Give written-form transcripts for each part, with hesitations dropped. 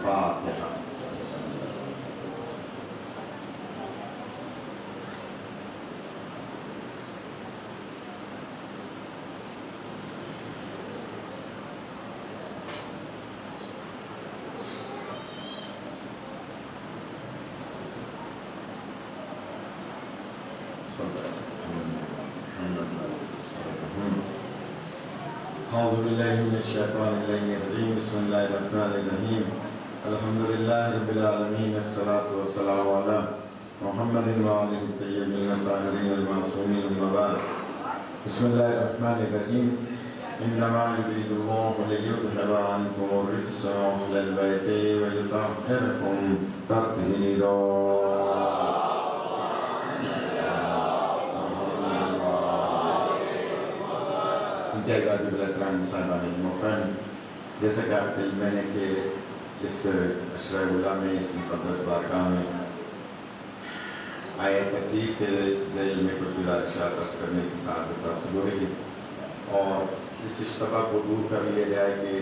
فاتحہ۔ اعوذ باللہ من الشیطان الرجیم، بسم اللہ الرحمن الرحیم، الحمدللہ رب العالمین، الصلاۃ والسلام علی محمد وآلہ الطیبین الطاہرین المعصومین، اما بعد۔ بسم اللہ الرحمن الرحیم، انما یرید اللہ لیذھب عنکم الرجس اہل البیت ویطہرکم تطہیرا۔ واجب الاکرام صاحبان المفہوم، جیسا کہ آپ کو علم ہے کہ اس عشرہ اولیٰ میں، اس مقدس بارگاہ میں آیت تطہیر کے ذیل میں کچھ گزارشات عرض کرنے کی سعادت حاصل ہو رہی ہے، اور اس اشتباہ کو دور کر لیا جائے کہ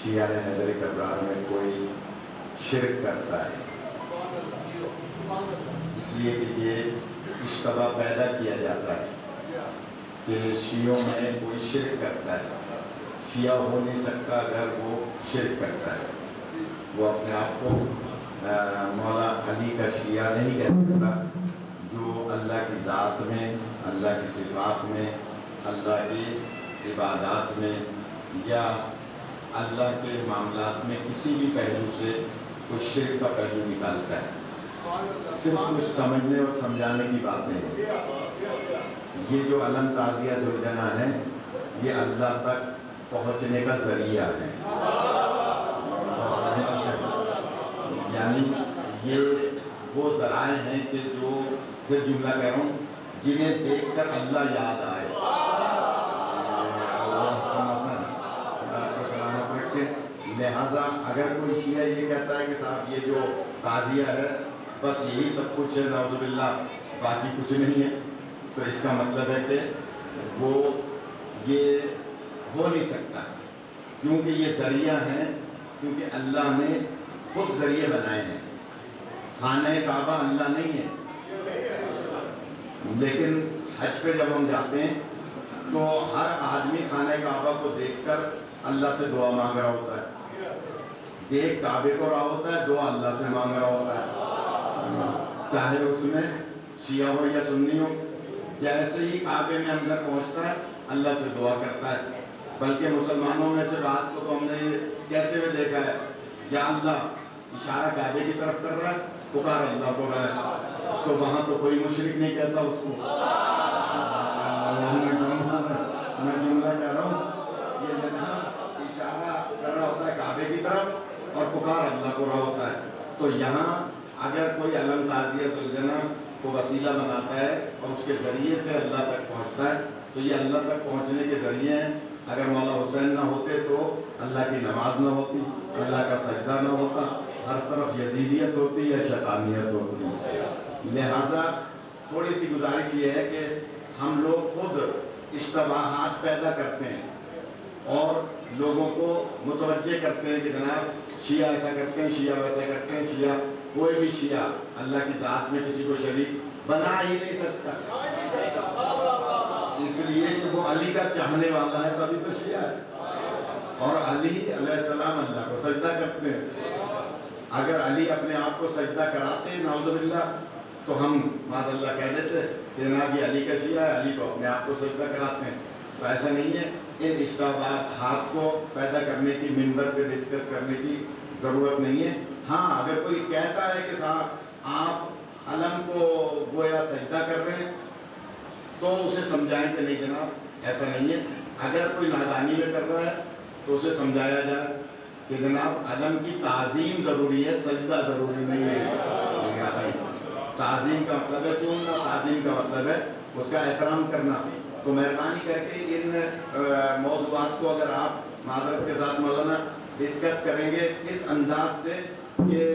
شیعہ حیدر کرار میں کوئی شرک کرتا ہے، اس لیے کہ یہ اشتباہ پیدا کیا جاتا ہے کہ شیعوں میں کوئی شرک کرتا ہے۔ شیعہ ہو نہیں سکتا اگر وہ شرک کرتا ہے۔ وہ اپنے آپ کو مولا علی کا شیعہ نہیں کہہ سکتا جو اللہ کی ذات میں، اللہ کی صفات میں، اللہ کی عبادات میں یا اللہ کے معاملات میں کسی بھی پہلو سے کوئی شرک کا پہلو نکالتا ہے۔ صرف کچھ سمجھنے اور سمجھانے کی باتیں ہیں۔ یہ جو علم تعزیہ زوجنہ ہے، یہ اللہ تک پہنچنے کا ذریعہ ہے، یعنی یہ وہ ذرائع ہیں کہ جو، پھر جملہ کہہ رہا ہوں، جنہیں دیکھ کر اللہ یاد آئے۔ لہٰذا اگر کوئی شیعہ یہ کہتا ہے کہ صاحب یہ جو تعزیہ ہے بس یہی سب کچھ ہے، نعوذ باللہ، باقی کچھ نہیں ہے، تو اس کا مطلب ہے کہ وہ یہ ہو نہیں سکتا، کیونکہ یہ ذریعہ ہیں، کیونکہ اللہ نے خود ذریعے بنائے ہیں۔ خانہ کعبہ اللہ نہیں ہے، لیکن حج پہ جب ہم جاتے ہیں تو ہر آدمی خانہ کعبہ کو دیکھ کر اللہ سے دعا مانگ رہا ہوتا ہے، دیکھ کعبے کو رہا ہوتا ہے، دعا اللہ سے مانگ رہا ہوتا ہے، چاہے اس میں شیعہ ہو یا سنی ہو۔ جیسے ہی کعبے میں اندر پہنچتا ہے اللہ سے دعا کرتا ہے، بلکہ مسلمانوں میں سے بات کو تو ہم نے یہ کہتے ہوئے دیکھا ہے، یا اللہ، اشارہ کعبے کی طرف کر رہا ہے، پکار اللہ کو رہا ہے، تو وہاں تو کوئی مشرک نہیں کہتا اس کو۔ میں جملہ کہہ رہا ہوں، یہ جناب اشارہ کر رہا ہوتا ہے کعبے کی طرف اور پکار اللہ کو رہا ہوتا ہے۔ تو یہاں اگر کوئی علم تعزیہ زوجنہ کو وسیلہ بناتا ہے اور اس کے ذریعے سے اللہ تک پہنچتا ہے تو یہ اللہ تک پہنچنے کے ذریعے ہیں۔ اگر مولا حسین نہ ہوتے تو اللہ کی نماز نہ ہوتی، اللہ کا سجدہ نہ ہوتا، ہر طرف یزیدیت ہوتی یا شیطانیت ہوتی۔ لہٰذا تھوڑی سی گزارش یہ ہے کہ ہم لوگ خود اشتباہات پیدا کرتے ہیں اور لوگوں کو متوجہ کرتے ہیں کہ جناب شیعہ ایسا کرتے ہیں، شیعہ ویسا کرتے ہیں، شیعہ، کوئی بھی شیعہ اللہ کی ذات میں کسی کو شریک بنا ہی نہیں سکتا، اس لیے کہ وہ علی کا چاہنے والا ہے تبھی تو شیعہ ہے، اور علی علیہ السلام اللہ کو سجدہ کرتے ہیں۔ اگر علی اپنے آپ کو سجدہ کراتے ہیں نعوذ باللہ تو ہم معاذ اللہ کہہ دیتے کہ جناب یہ علی کا شیعہ ہے، علی کو اپنے آپ کو سجدہ کراتے ہیں، تو ایسا نہیں ہے۔ ان اشتباہات کو پیدا کرنے کی، منبر پہ ڈسکس کرنے کی ضرورت نہیں ہے۔ ہاں اگر کوئی کہتا ہے کہ صاحب آپ علم کو گویا سجدہ کر رہے ہیں تو اسے سمجھائیں کہ نہیں جناب ایسا نہیں ہے۔ اگر کوئی نادانی میں کر رہا ہے تو اسے سمجھایا جائے کہ جناب علم کی تعظیم ضروری ہے، سجدہ ضروری نہیں ہے۔ تعظیم کا مطلب ہے چوننا، تعظیم کا مطلب ہے اس کا احترام کرنا۔ تو مہربانی کر کے ان موضوعات کو اگر آپ معذرت کے ساتھ مولانا ڈسکس کریں گے اس انداز سے کہ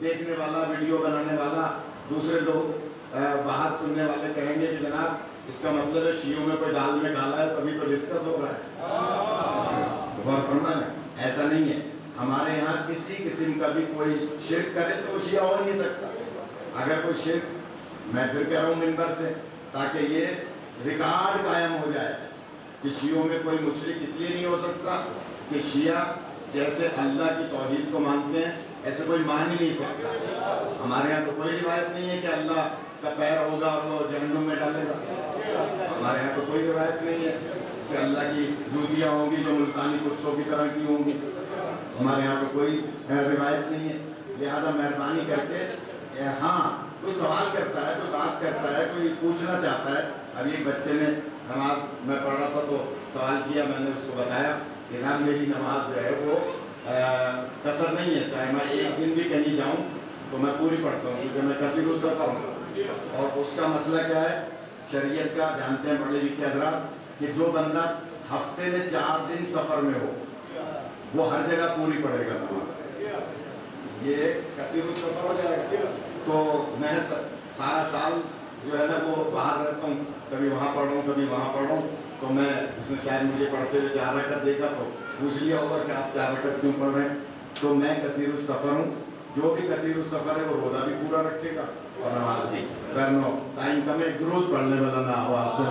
دیکھنے والا، ویڈیو بنانے والا، دوسرے لوگ بات سننے والے کہیں گے کہ جناب اس کا مطلب ہے شیعوں میں کوئی دال میں کالا ہے تبھی تو ڈسکس ہو رہا ہے۔ غور فرمانا ایسا نہیں ہے۔ ہمارے یہاں کسی قسم کا بھی کوئی شرک کرے تو وہ شیعہ ہو نہیں سکتا. اگر کوئی شرک، میں پھر کہہ رہا ہوں منبر سے تاکہ یہ ریکارڈ قائم ہو جائے کہ شیعوں میں کوئی مشرک اس لیے نہیں ہو سکتا کہ شیعہ جیسے اللہ کی توحید کو مانتے ہیں ایسے کوئی مان ہی نہیں سکتا. ہمارے یہاں تو کوئی روایت نہیں ہے کہ اللہ کا پیر ہوگا اور وہ جہنم میں ڈالے گا. ہمارے یہاں تو کوئی روایت نہیں ہے کہ اللہ کی جوتیاں ہوں گی جو ملتانی قصوں کی طرح کی ہوں گی. ہمارے یہاں تو کوئی روایت نہیں ہے. لہذا مہربانی کر کے ہاں کوئی سوال کرتا ہے، کوئی بات کرتا ہے، کوئی پوچھنا چاہتا ہے. ابھی ایک بچے نے نماز میں پڑھ رہا تھا تو سوال کیا، میں نے اس کو بتایا کہ جناب میری نماز جو ہے وہ قصر نہیں ہے، چاہے میں ایک دن بھی کہیں جاؤں تو میں پوری پڑھتا ہوں کیونکہ میں کثیر السفر ہوں. اور اس کا مسئلہ کیا ہے شریعت کا، جانتے ہیں پڑھے لکھے حضرات، کہ جو بندہ ہفتے میں 4 دن سفر میں ہو وہ ہر جگہ پوری پڑھے گا نماز. یہ کثیر السفر ہو جائے گا. تو میں سارا سال جو ہے نا وہ باہر رہتا ہوں، کبھی وہاں پڑھ رہا ہوں کبھی وہاں پڑھ رہا ہوں. تو میں اس نے شاید مجھے پڑھتے ہوئے 4 رکعت دیکھا تو پوچھ لیا ہوگا کہ آپ 4 رکعت کیوں پڑھ رہے ہیں. تو میں کثیر السفر ہوں. جو بھی کثیر السفر ہے وہ روزہ بھی پورا رکھے گا اور نماز بھی. کرنو ٹائم کم ہے، درود پڑھنے والا نہ آواز سے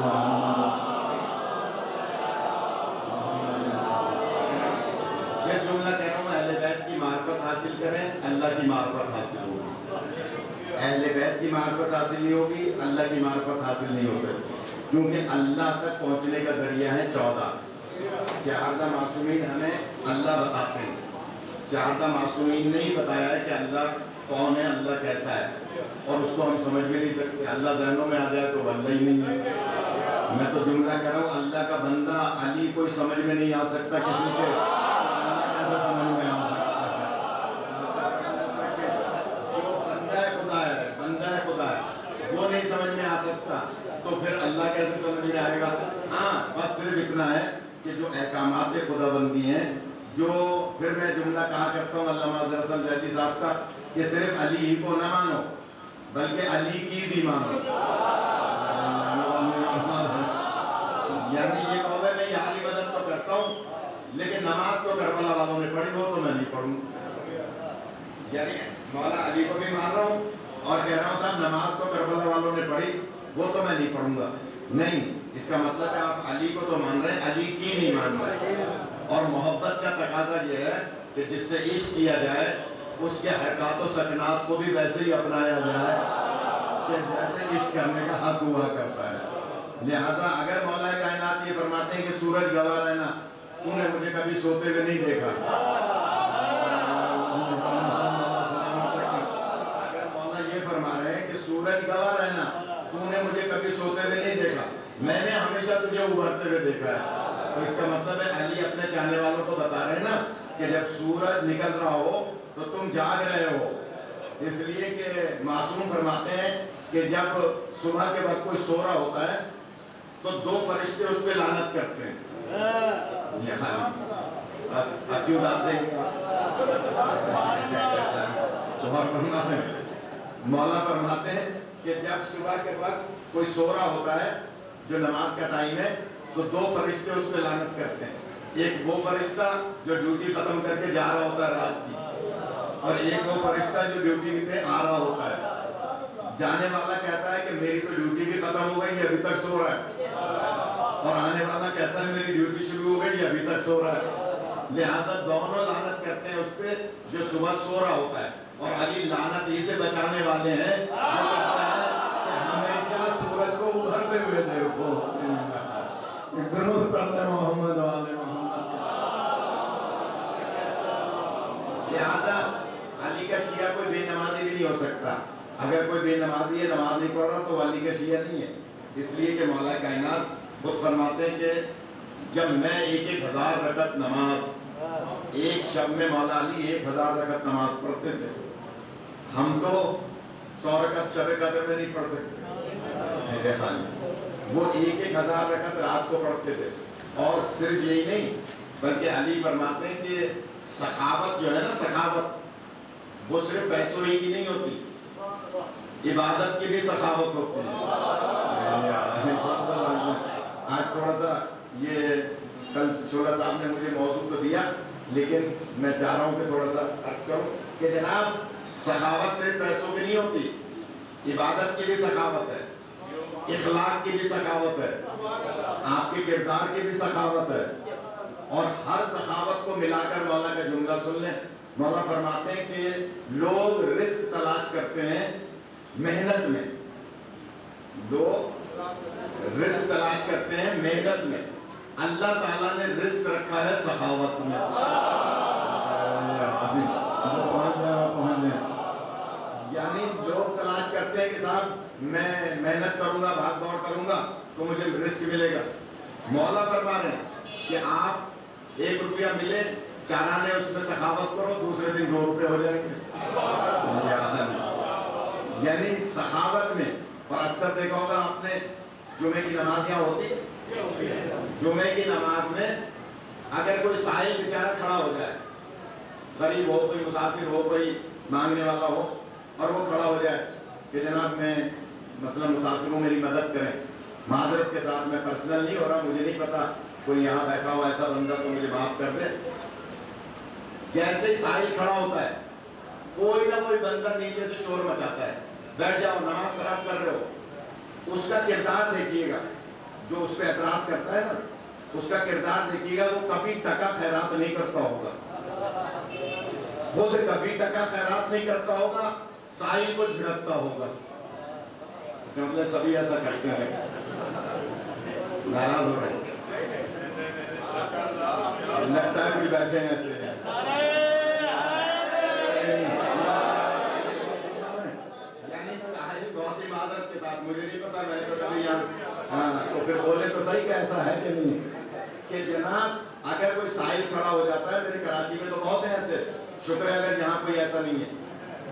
یہ جملہ کہہ رہا ہوں، اہل بیت کی معرفت حاصل کریں اللہ کی معرفت حاصل ہوگی. اہل بیت کی معرفت حاصل نہیں ہوگی اللہ کی معرفت حاصل نہیں ہو سکتی. کیونکہ اللہ تک پہنچنے کا ذریعہ ہے 14 معصومین ہمیں اللہ بتاتے ہیں. 14 معصومین نے ہی بتایا ہے کہ اللہ کون ہے، اللہ کیسا ہے، اور اس کو ہم سمجھ بھی نہیں سکتے. اللہ ذہنوں میں آ جائے تو بندہ ہی نہیں ہے. میں تو جملہ کہہ رہا ہوں اللہ کا بندہ علی کوئی سمجھ میں نہیں آ سکتا کسی کے، اللہ کیسے سمجھ میں آ سکتا ہے. جو بندہ خدا ہے، بندہ خدا ہے، وہ نہیں سمجھ میں آ سکتا تو پھر اللہ کیسے سمجھ میں آئے گا. ہاں بس صرف اتنا ہے کہ جو احکامات خدا بندی ہیں، جو پھر میں جملہ کہا کرتا ہوں علامہ اظہر حسن زیدی صاحب کا کہ صرف علی ہی کو نہ مانو بلکہ علی کی بھی مانو. یعنی یہ کہو گے میں یہ علی مدد تو کرتا ہوں لیکن نماز تو کربلا والوں نے پڑھی ہو تو میں نہیں پڑھوں. یعنی مولا علی کو بھی مان رہا ہوں اور کہہ رہا ہوں صاحب نماز تو کربلا والوں نے پڑھی وہ تو میں نہیں پڑھوں گا. نہیں، اس کا مطلب ہے آپ علی کو تو مان رہے ہیں، علی کی نہیں مان رہے. اور محبت کا تقاضا یہ ہے کہ جس سے عشق کیا جائے اس کے حرکات و سکنات کو بھی ویسے ہی اپنایا جائے کہ جیسے عشق کرنے کا حق ہوا کرتا ہے. لہذا اگر مولا کائنات یہ فرماتے ہیں کہ سورج گواہ رہنا، تو نے مجھے کبھی سوتے ہوئے نہیں دیکھا. اگر مولا یہ فرما رہے ہیں کہ سورج گواہ رہنا، تو نے مجھے کبھی سوتے ہوئے نہیں دیکھا، میں نے ہمیشہ تجھے ابھرتے ہوئے دیکھا ہے. تو اس کا مطلب ہے علی اپنے چاہنے والوں کو بتا رہے ہیں نا کہ جب سورج نکل رہا ہو تو تم جاگ رہے ہو. اس لیے کہ معصوم فرماتے ہیں کہ جب صبح کے وقت کوئی سو رہا ہوتا ہے تو 2 فرشتے اس پہ لعنت کرتے ہیں. اب کیوں داد دیں گے؟ مولا فرماتے ہیں کہ جب صبح کے وقت کوئی سو رہا ہوتا ہے جو نماز کا ٹائم ہے تو 2 فرشتے اس پہ لعنت کرتے ہیں. ایک وہ فرشتہ جو ڈیوٹی ختم کر کے جا رہا ہوتا ہے رات کی، اور ایک وہ فرشتہ جو ڈیوٹی پہ آ رہا ہوتا ہے. جانے والا کہتا ہے کہ میری تو ڈیوٹی بھی ختم ہو گئی، ابھی تک سو رہا ہے، اور آنے والا کہتا ہے میری ڈیوٹی شروع ہو گئی، ابھی تک سو رہا ہے. لہذا دونوں لعنت کرتے ہیں اس پہ جو صبح سو رہا ہوتا ہے. اور علی لعنت ہی سے بچانے والے ہیں جو کہتے ہیں کہ ہمیشہ سورج کو ابھرتے ہوئے دیکھو. درود پڑھتے محمد والے محمد. لہذا علی کا شیعہ کوئی بے نمازی بھی نہیں ہو سکتا. اگر کوئی بے نمازی ہے، نماز نہیں پڑھ رہا تو علی کا شیعہ نہیں ہے. اس لیے کہ مولا کائنات خود فرماتے ہیں کہ جب میں 1000 رکعت نماز ایک شب میں مولا علی 1000 رکعت نماز پڑھتے تھے. ہم تو 100 رکعت شب قدر میں نہیں پڑھ سکتے میرے خالی. وہ 1000 رکعت رات کو پڑھتے تھے. اور صرف یہی نہیں بلکہ علی فرماتے ہیں کہ سخاوت جو ہے نا، سخاوت وہ صرف پیسوں ہی کی نہیں ہوتی، عبادت کی بھی سخاوت ہوتی ہے. آج تھوڑا سا یہ کل شعلہ صاحب نے مجھے موضوع تو دیا لیکن میں چاہ رہا ہوں کہ تھوڑا سا عرض کروں کہ جناب سخاوت صرف پیسوں کی نہیں ہوتی، عبادت کی بھی سخاوت ہے، اخلاق کی بھی سخاوت ہے، آپ کے کردار کی بھی سخاوت ہے، اور ہر سخاوت کو ملا کر مولا کا جملہ سن لیں۔ مولا فرماتے ہیں کہ لوگ رزق تلاش کرتے ہیں محنت میں، لوگ رزق تلاش کرتے ہیں محنت میں، اللہ تعالیٰ نے رزق رکھا ہے سخاوت میں۔ یعنی لوگ تلاش کرتے ہیں کہ صاحب میں محنت کروں گا، بھاگ دوڑ کروں گا تو مجھے رزق ملے گا۔ مولا فرما رہے ہیں کہ آپ 1 روپیہ ملے، 4 آنے اس میں سخاوت کرو، دوسرے دن 2 روپے ہو جائیں گے۔ یعنی سخاوت میں، اور اکثر دیکھا ہوگا آپ نے جمعے کی نماز یہاں ہوتی ہے، جمعے کی نماز میں اگر کوئی سائل بیچارہ کھڑا ہو جائے، غریب ہو، کوئی مسافر ہو، کوئی مانگنے والا ہو، اور وہ کھڑا ہو جائے کہ جناب میں مثلا مسافروں میری مدد کریں، معذرت کے ساتھ میں پرسنل نہیں ہو رہا، مجھے نہیں پتا کوئی یہاں بیٹھا ہوا ایسا بندہ تو مجھے معاف کر دے۔ جیسے ہی سائل کھڑا ہوتا ہے کوئی نہ کوئی بندہ نیچے سے شور مچاتا ہے، بیٹھ جاؤ نماز خراب کر رہے ہو۔ اس کا کردار دیکھیے گا، جو اس پہ اعتراض کرتا ہے نا، اس کا کردار دیکھیے گا، وہ کبھی ٹکا خیرات نہیں کرتا ہوگا، خود کبھی ٹکا خیرات نہیں کرتا ہوگا، سائل کو جھڑکتا ہوگا۔ اس کا مطلب سبھی ایسا کرتے ہیں، ناراض ہو رہے ہیں، لگتا ہے کوئی بیٹھے ہیں ایسے۔ یعنی سائل بہت ہی معذرت کے ساتھ، مجھے نہیں پتا، میں نے تو کبھی یہاں تو پھر بولے تو صحیح کہ ایسا ہے کہ نہیں، کہ جناب اگر کوئی سائل کھڑا ہو جاتا ہے، میرے کراچی میں تو بہت ہیں ایسے، شکر ہے اگر یہاں کوئی ایسا نہیں ہے،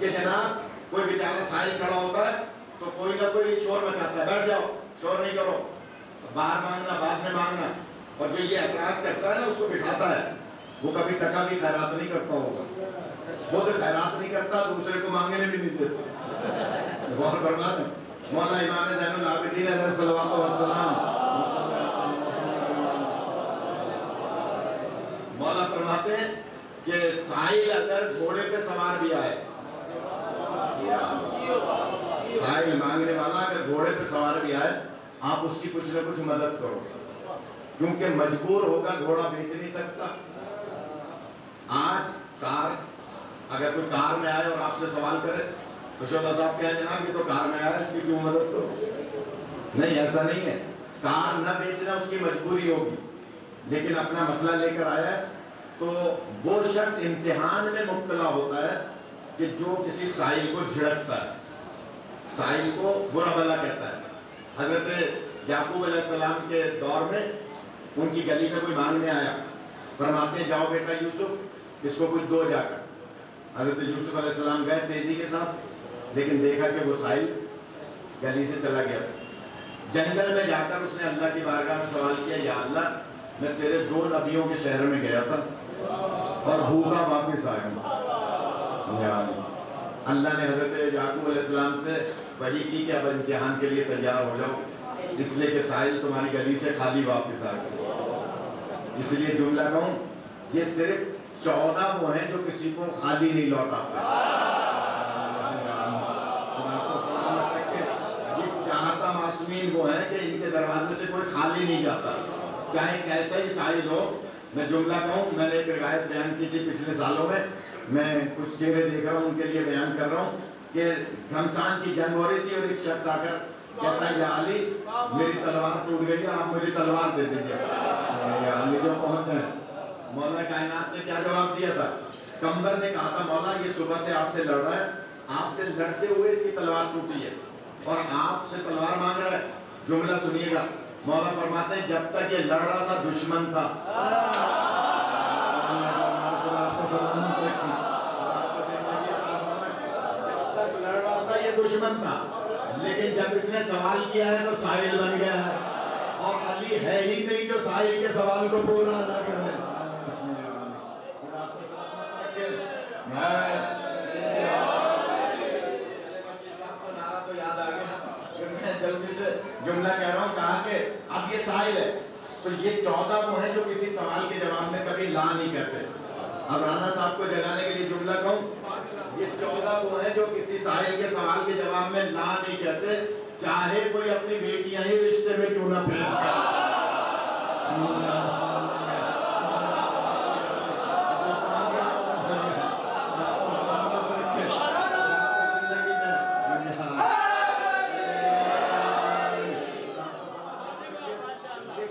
کہ جناب کوئی بیچارہ سائل کھڑا ہوتا ہے تو کوئی نہ کوئی شور مچاتا ہے، بیٹھ جاؤ، شور نہیں کرو، باہر مانگنا بعد میں مانگنا، اور جو یہ اعتراض کرتا ہے نا اس کو بٹھاتا ہے، وہ کبھی ٹکا بھی خیرات نہیں کرتا ہوگا، خود خیرات نہیں کرتا، دوسرے کو مانگنے بھی نہیں دیتا۔ غور فرما دیں، مولا امام زین العابدین علیہ الصلوۃ والسلام، مولا فرماتے ہیں کہ سائل اگر گھوڑے پہ سوار بھی آئے، سائل مانگنے والا اگر گھوڑے پہ سوار بھی آئے، آپ اس کی کچھ نہ کچھ مدد کرو، کیونکہ مجبور ہوگا، گھوڑا بیچ نہیں سکتا۔ آج کار، اگر کوئی کار میں آئے اور آپ سے سوال کرے تو شولا صاحب کہیں جناب یہ تو کار میں آیا، اس کی کیوں مدد کرو؟ نہیں، ایسا نہیں ہے، کار نہ بیچنا اس کی مجبوری ہوگی، لیکن اپنا مسئلہ لے کر آیا ہے تو وہ شخص امتحان میں مبتلا ہوتا ہے کہ جو کسی سائل کو جھڑکتا ہے، سائل کو برا بھلا کہتا ہے۔ حضرت یعقوب علیہ السلام کے دور میں ان کی گلی میں کوئی مانگنے آیا، فرماتے ہیں جاؤ بیٹا یوسف اس کو کچھ دو جا کر۔ حضرت یوسف علیہ السلام گئے تیزی کے ساتھ، لیکن دیکھا کہ وہ سائل گلی سے چلا گیا۔ جنگل میں جا کر اس نے اللہ کی بارگاہ میں سوال کیا، یا اللہ میں تیرے 2 نبیوں کے شہر میں گیا تھا اور بھوکا واپس آیا ہوں۔ اللہ نے حضرت یعقوب علیہ السلام سے وحی کی کہ اب امتحان کے لیے تیار ہو جاؤ، اس لیے کہ سائل تمہاری گلی سے خالی واپس آ گیا۔ اس لیے جملہ کہوں، یہ صرف 14 وہ ہیں جو کسی کو خالی نہیں لوٹاتے۔ یہ چاہتا معصومین وہ ہیں کہ ان کے دروازے سے کوئی خالی نہیں جاتا، چاہے کیسا ہی سائل ہو۔ میں جملہ کہوں، میں نے ایک روایت بیان کی تھی پچھلے سالوں میں کچھ چہرے دیکھ رہا ہوں، ان کے لیے بیان کر رہا ہوں کہ گھمسان کی جنگ ہو رہی تھی اور ایک شخص آ کر کہتا ہے یا علی میری تلوار ٹوٹ گئی ہے، آپ مجھے تلوار دے دیجیے۔ یا علی جو پہنچ گئے، مولا کائنات نے کیا جواب دیا تھا؟ کمبر نے کہا تھا مولا یہ صبح سے آپ سے لڑ رہا ہے، آپ سے لڑتے ہوئے اس کی تلوار ٹوٹی ہے اور آپ سے تلوار مانگ رہا ہے۔ جملہ سنیے گا، مولا فرماتے ہیں جب تک یہ لڑ رہا تھا دشمن تھا، دشمن تھا، لیکن جب اس نے سوال کیا ہے تو سائل بن گیا ہے، اور علی ہے ہی نہیں جو سائل کے سوال کو پورا نہ کرے۔ تو یاد آ گیا کہ میں جلدی سے جملہ کہہ رہا ہوں، کہا کہ اب یہ سائل ہے تو یہ 14 وہ ہیں جو کسی سوال کے جواب میں کبھی لا نہیں کرتے، اب رانا صاحب کو جگانے کے لیے جملہ کہوں، یہ 14 وہ ہیں جو کسی سائل کے سوال کے جواب میں لا نہیں کہتے، چاہے کوئی اپنی بیٹیاں ہی رشتے میں کیوں نہ پیش کرے۔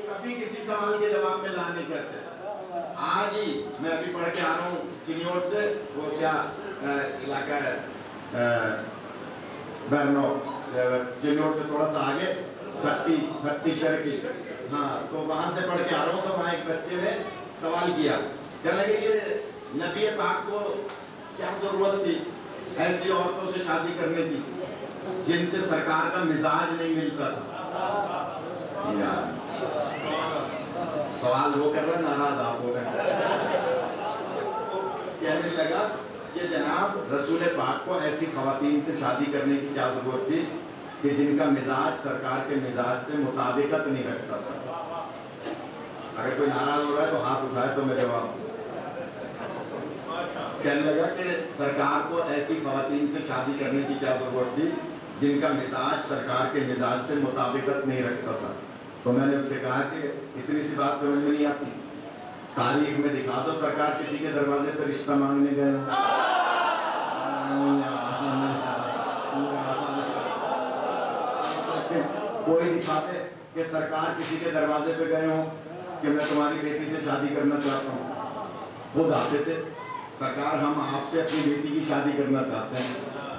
کبھی کسی سوال کے جواب میں لا نہیں کرتے۔ آج ہی میں ابھی پڑھ کے آ رہا ہوں چنیوٹ سے، وہ کیا علاقہ ہے برنو، چنیوٹ سے تھوڑا سا آگے 30 شرکی، ہاں تو وہاں سے پڑھ کے آ رہا ہوں، تو وہاں ایک بچے نے سوال کیا، کہنے لگے یہ نبی پاک کو کیا ضرورت تھی ایسی عورتوں سے شادی کرنے کی جن سے سرکار کا مزاج نہیں ملتا تھا؟ سوال وہ کر رہا ہے، ناراض آپ ہو گئے۔ کہنے لگا کہ جناب رسول پاک کو ایسی خواتین سے شادی کرنے کی کیا ضرورت تھی کہ جن کا مزاج سرکار کے مزاج سے مطابقت نہیں رکھتا تھا؟ اگر کوئی ناراض ہو رہا ہے تو ہاتھ اٹھائے تو میں جواب دوں۔ کہنے لگا کہ سرکار کو ایسی خواتین سے شادی کرنے کی کیا ضرورت تھی جن کا مزاج سرکار کے مزاج سے مطابقت نہیں رکھتا تھا؟ تو میں نے اس سے کہا کہ اتنی سی بات سمجھ میں نہیں آتی، تاریخ میں دکھا دو سرکار کسی کے دروازے پہ رشتہ مانگنے گئے ہوں۔ کوئی دکھاتے کہ سرکار کسی کے دروازے پہ گئے ہوں کہ میں تمہاری بیٹی سے شادی کرنا چاہتا ہوں؟ خود آتے تھے، سرکار ہم آپ سے اپنی بیٹی کی شادی کرنا چاہتے ہیں۔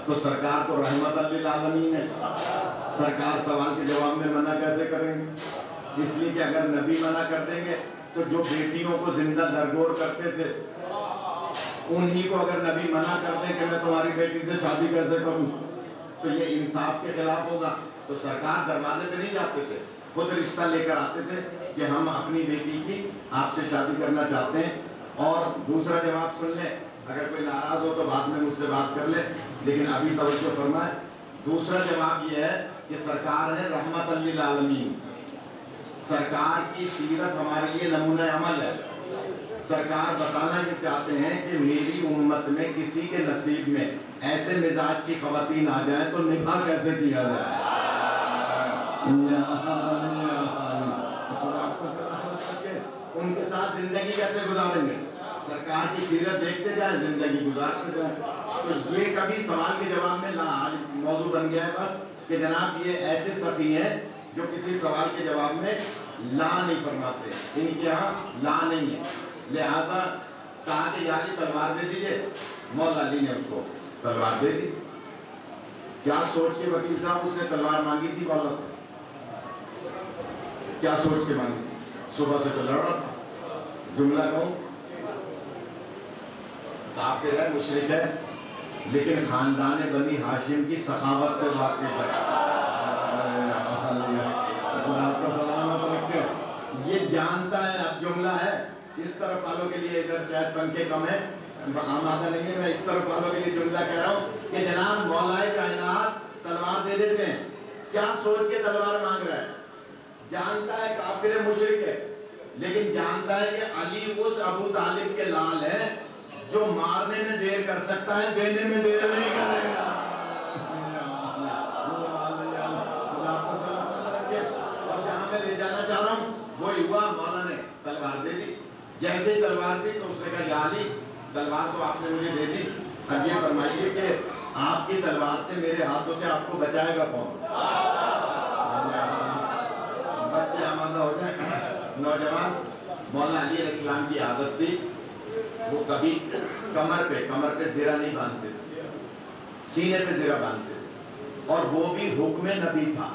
تو سرکار تو رحمت للعالمین ہے، سرکار سوال کے جواب میں منع کیسے کریں گے؟ اس لیے کہ اگر نبی منع کر دیں گے تو جو بیٹیوں کو زندہ درگور کرتے تھے انہی کو اگر نبی منع کر دیں کہ میں تمہاری بیٹی سے شادی کیسے کروں تو یہ انصاف کے خلاف ہوگا۔ تو سرکار دروازے پہ نہیں جاتے تھے، خود رشتہ لے کر آتے تھے کہ ہم اپنی بیٹی کی آپ سے شادی کرنا چاہتے ہیں۔ اور دوسرا جواب سن لیں، اگر کوئی ناراض ہو تو بعد میں مجھ سے بات کر لے، لیکن ابھی توجہ فرمائے۔ دوسرا جواب یہ ہے کہ سرکار ہے رحمت للعالمین، سرکار کی سیرت ہمارے لیے نمونہ عمل ہے۔ سرکار بتانا یہ چاہتے ہیں کہ میری امت میں کسی کے نصیب میں ایسے مزاج کی خواتین آ جائیں تو نکاح کیسے کیا جائے۔ ان کے ساتھ زندگی کیسے گزاریں گے؟ سرکار کی سیرت دیکھتے جائیں، زندگی گزارتے جائیں۔ تو یہ کبھی سوال کے جواب میں آج موضوع بن گیا ہے بس کہ جناب یہ ایسے سخی ہیں جو کسی سوال کے جواب میں لا نہیں فرماتے، ان کے ہاں لا نہیں ہے۔ لہذا کہا کہ یا علی تلوار دے دیجئے، مولا علی نے اس کو تلوار دے دی۔ کیا سوچ کے وکیل صاحب اس نے تلوار مانگی تھی مولا سے؟ کیا سوچ کے مانگی تھی؟ صبح سے تو لڑ رہا تھا۔ جملہ کہوں، کافر ہے، مشرک ہے، لیکن خاندان بنی ہاشم کی سخاوت سے واقف ہے۔ آپ کا سلامت رکھے، یہ جانتا ہے۔ اب جملہ ہے اس طرف والوں کے لیے، ادھر شاید پنکھے کم ہیں آمادہ نہیں ہے، میں اس طرف والوں کے لیے جملہ کہہ رہا ہوں کہ جناب مولا کائنات تلوار دے دیتے ہیں۔ کیا سوچ کے تلوار مانگ رہا ہے؟ جانتا ہے کافر مشرک ہے، لیکن جانتا ہے کہ علی اس ابو طالب کے لال ہے جو مارنے میں دیر کر سکتا ہے، دینے میں دیر نہیں کرے گا۔ اور جہاں میں لے جانا چاہ رہا ہوں وہی ہوا، مولا نے تلوار دے دی۔ جیسے ہی تلوار دی تو اس نے کہا یا علی تلوار تو آپ نے مجھے دے دی، اب یہ فرمائیے کہ آپ کی تلوار سے میرے ہاتھوں سے آپ کو بچائے گا کون؟ بچے آمادہ ہو جائیں۔ نوجوان، مولا علیہ السلام کی عادت تھی وہ کبھی کمر پہ زرہ نہیں باندھتے تھے، سینے پہ زرہ باندھتے تھے، اور وہ بھی حکم نبی تھا۔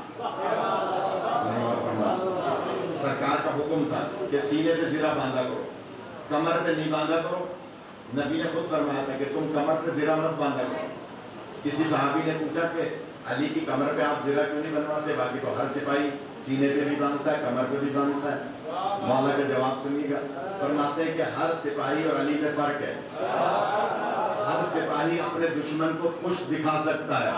سرکار کا حکم تھا کہ سینے پہ زرہ باندھا کرو، کمر پہ نہیں باندھا کرو۔ نبی نے خود فرمایا تھا کہ تم کمر پہ زرہ مت باندھا کرو۔ کسی صحابی نے پوچھا کہ علی کی کمر پہ آپ زرہ کیوں نہیں بنواتے؟ باقی تو ہر سپاہی سینے پہ بھی باندھتا ہے، کمر پہ بھی باندھتا ہے۔ مولا کا جواب سنیے گا، فرماتے ہیں کہ ہر سپاہی اور علی میں فرق ہے۔ ہر سپاہی اپنے دشمن کو پشت دکھا سکتا ہے،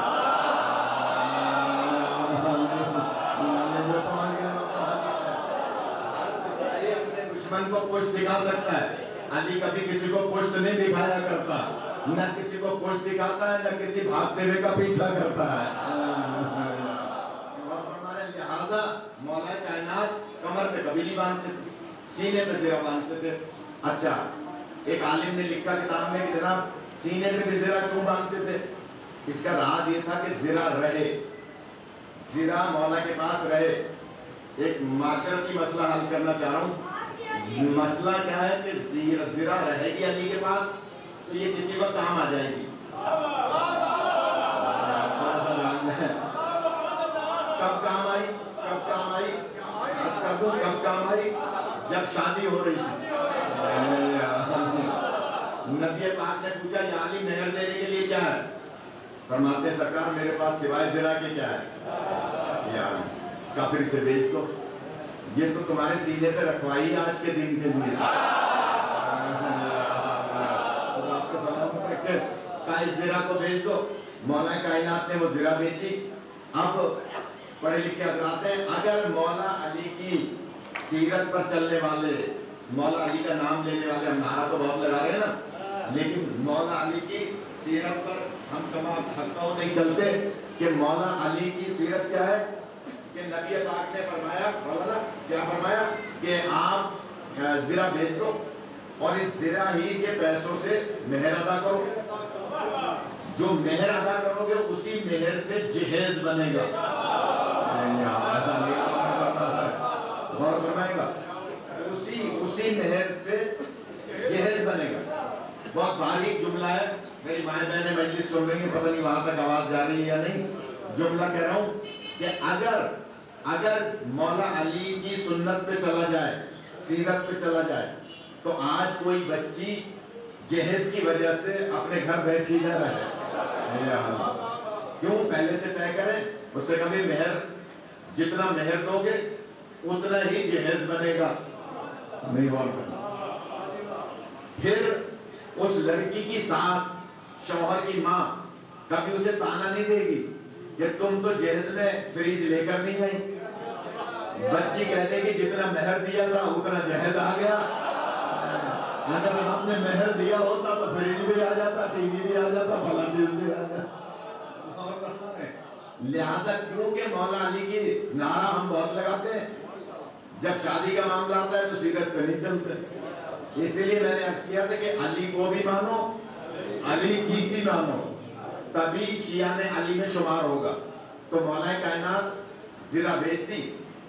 ہر سپاہی اپنے دشمن کو پشت دکھا سکتا ہے۔ علی کبھی کسی کو پشت نہیں دکھایا کرتا، نہ کسی کو پشت دکھاتا ہے، نہ کسی بھاگتے ہوئے کا پیچھا کرتا ہے۔ اور ہمارے لہٰذا مولا کائنات کمر پہ کبھی نہیں باندھتے تھے، سینے پہ زرہ باندھتے تھے۔ اچھا، ایک عالم نے لکھا کتاب میں کہ جناب سینے پہ بھی زرہ کیوں باندھتے تھے؟ اس کا راز یہ تھا کہ زرہ رہے، زرہ مولا کے پاس رہے۔ ایک معاشرتی مسئلہ حل کرنا چاہ رہا ہوں۔ مسئلہ کیا ہے کہ زرہ رہے گی علی کے پاس تو یہ کسی وقت کام آ جائے گی۔ تھوڑا سا جاننا ہے کب کام آئی، کب کام آئی، آج کر دوں کب کام آئی؟ جب شادی ہو رہی تھی۔ نبی پاک نے پوچھا یا علی مہر دینے کے لیے کیا ہے؟ فرماتے سرکار میرے پاس سوائے زرہ کے کیا ہے؟ یا کافر سے بیچ دو، یہ تو تمہارے سینے پہ رکھوائی آج کے دن کے لیے۔ آپ کو سلامت رکھے، کہا اس زرہ کو بیچ دو۔ مولا کائنات نے وہ زرہ بیچی۔ اب پڑھے لکھے حضرات ہیں، اگر مولا علی کی سیرت پر چلنے والے، مولا علی کا نام لینے والے، ہم نعرہ تو بہت لگا رہے ہیں نا، لیکن مولا علی کی سیرت پر ہم تمام حقوں نہیں چلتے کہ مولا علی کی سیرت کیا ہے کہ نبی پاک نے فرمایا، مولانا کیا فرمایا کہ آپ زرہ بیچ دو اور اس زرہ ہی کے پیسوں سے مہر ادا کرو، جو مہر ادا کرو گے اسی مہر سے جہیز بنے گا۔ غور فرمائے گا، اسی مہر سے جہیز بنے گا۔ بہت باریک جملہ ہے، میری مائیں بہنیں مجلس سن رہی ہیں، پتہ نہیں وہاں تک آواز جا رہی ہے یا نہیں۔ جملہ کہہ رہا ہوں کہ اگر مولا علی کی سنت پہ چلا جائے، سیرت پہ چلا جائے، تو آج کوئی بچی جہیز کی وجہ سے اپنے گھر بیٹھی جا رہا ہے۔ کیوں؟ پہلے سے طے کریں، اس سے کبھی مہر، جتنا مہر دو گے اتنا ہی جہیز بنے گا۔ نہیں بول کرنا۔ پھر اس لڑکی کی ساس، شوہر کی ماں کبھی اسے تانا نہیں دے گی کہ تم تو جہیز میں فریج لے کر نہیں گئی۔ بچی کہہ دے گی جتنا مہر دیا تھا اتنا جہیز آ گیا۔ اگر آپ نے مہر دیا ہوتا تو فریج بھی آ جاتا، ٹی وی بھی آ جاتا، فلاں چیز بھی آ جاتا۔ لہذا کیونکہ مولا علی کی نعرہ ہم بہت لگاتے ہیں، جب شادی کا معاملہ آتا ہے تو سیرت پہ نہیں چلتے۔ اس لیے میں نے عرض کیا تھا کہ علی کو بھی مانو، علی کی بھی مانو، تبھی شیعہ علی میں شمار ہوگا۔ تو مولا کائنات زرہ بیچ دی،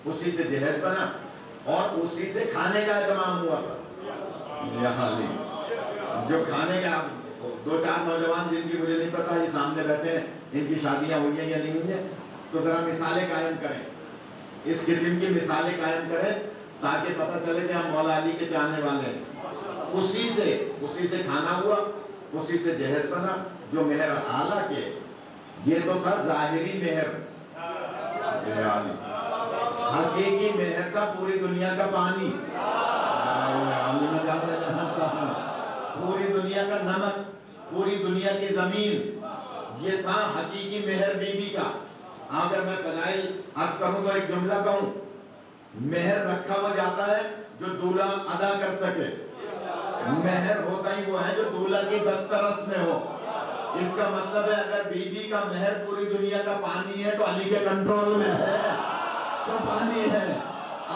اسی سے جہیز بنا اور اسی سے کھانے کا اہتمام ہوا تھا۔ یہاں جو کھانے کا، دو چار نوجوان جن کی مجھے نہیں پتا یہ سامنے بیٹھے ہیں، ان کی شادیاں ہوئی ہیں یا نہیں ہوئی ہیں، تو ذرا مثالیں قائم کریں، اس قسم کی مثالیں قائم کریں تاکہ پتہ چلے کہ ہم مولا علی کے چاہنے والے ہیں۔ اسی سے کھانا ہوا، اسی سے جہیز بنا، جو مہر اعلیٰ کے، یہ تو تھا ظاہری مہر، حقیقی مہر تھا پوری دنیا کا پانی، پوری دنیا کا نمک، پوری دنیا کی زمین، یہ تھا حقیقی مہر بی بی کا۔ اگر میں فضائل عرض کروں تو ایک جملہ کہوں، مہر رکھا ہوا جاتا ہے جو دولہا ادا کر سکے، مہر ہوتا ہی وہ ہے جو دولہا کی دسترس میں ہو۔ اس کا مطلب ہے اگر بی بی کا مہر پوری دنیا کا پانی ہے تو علی کے کنٹرول میں ہے تو پانی ہے،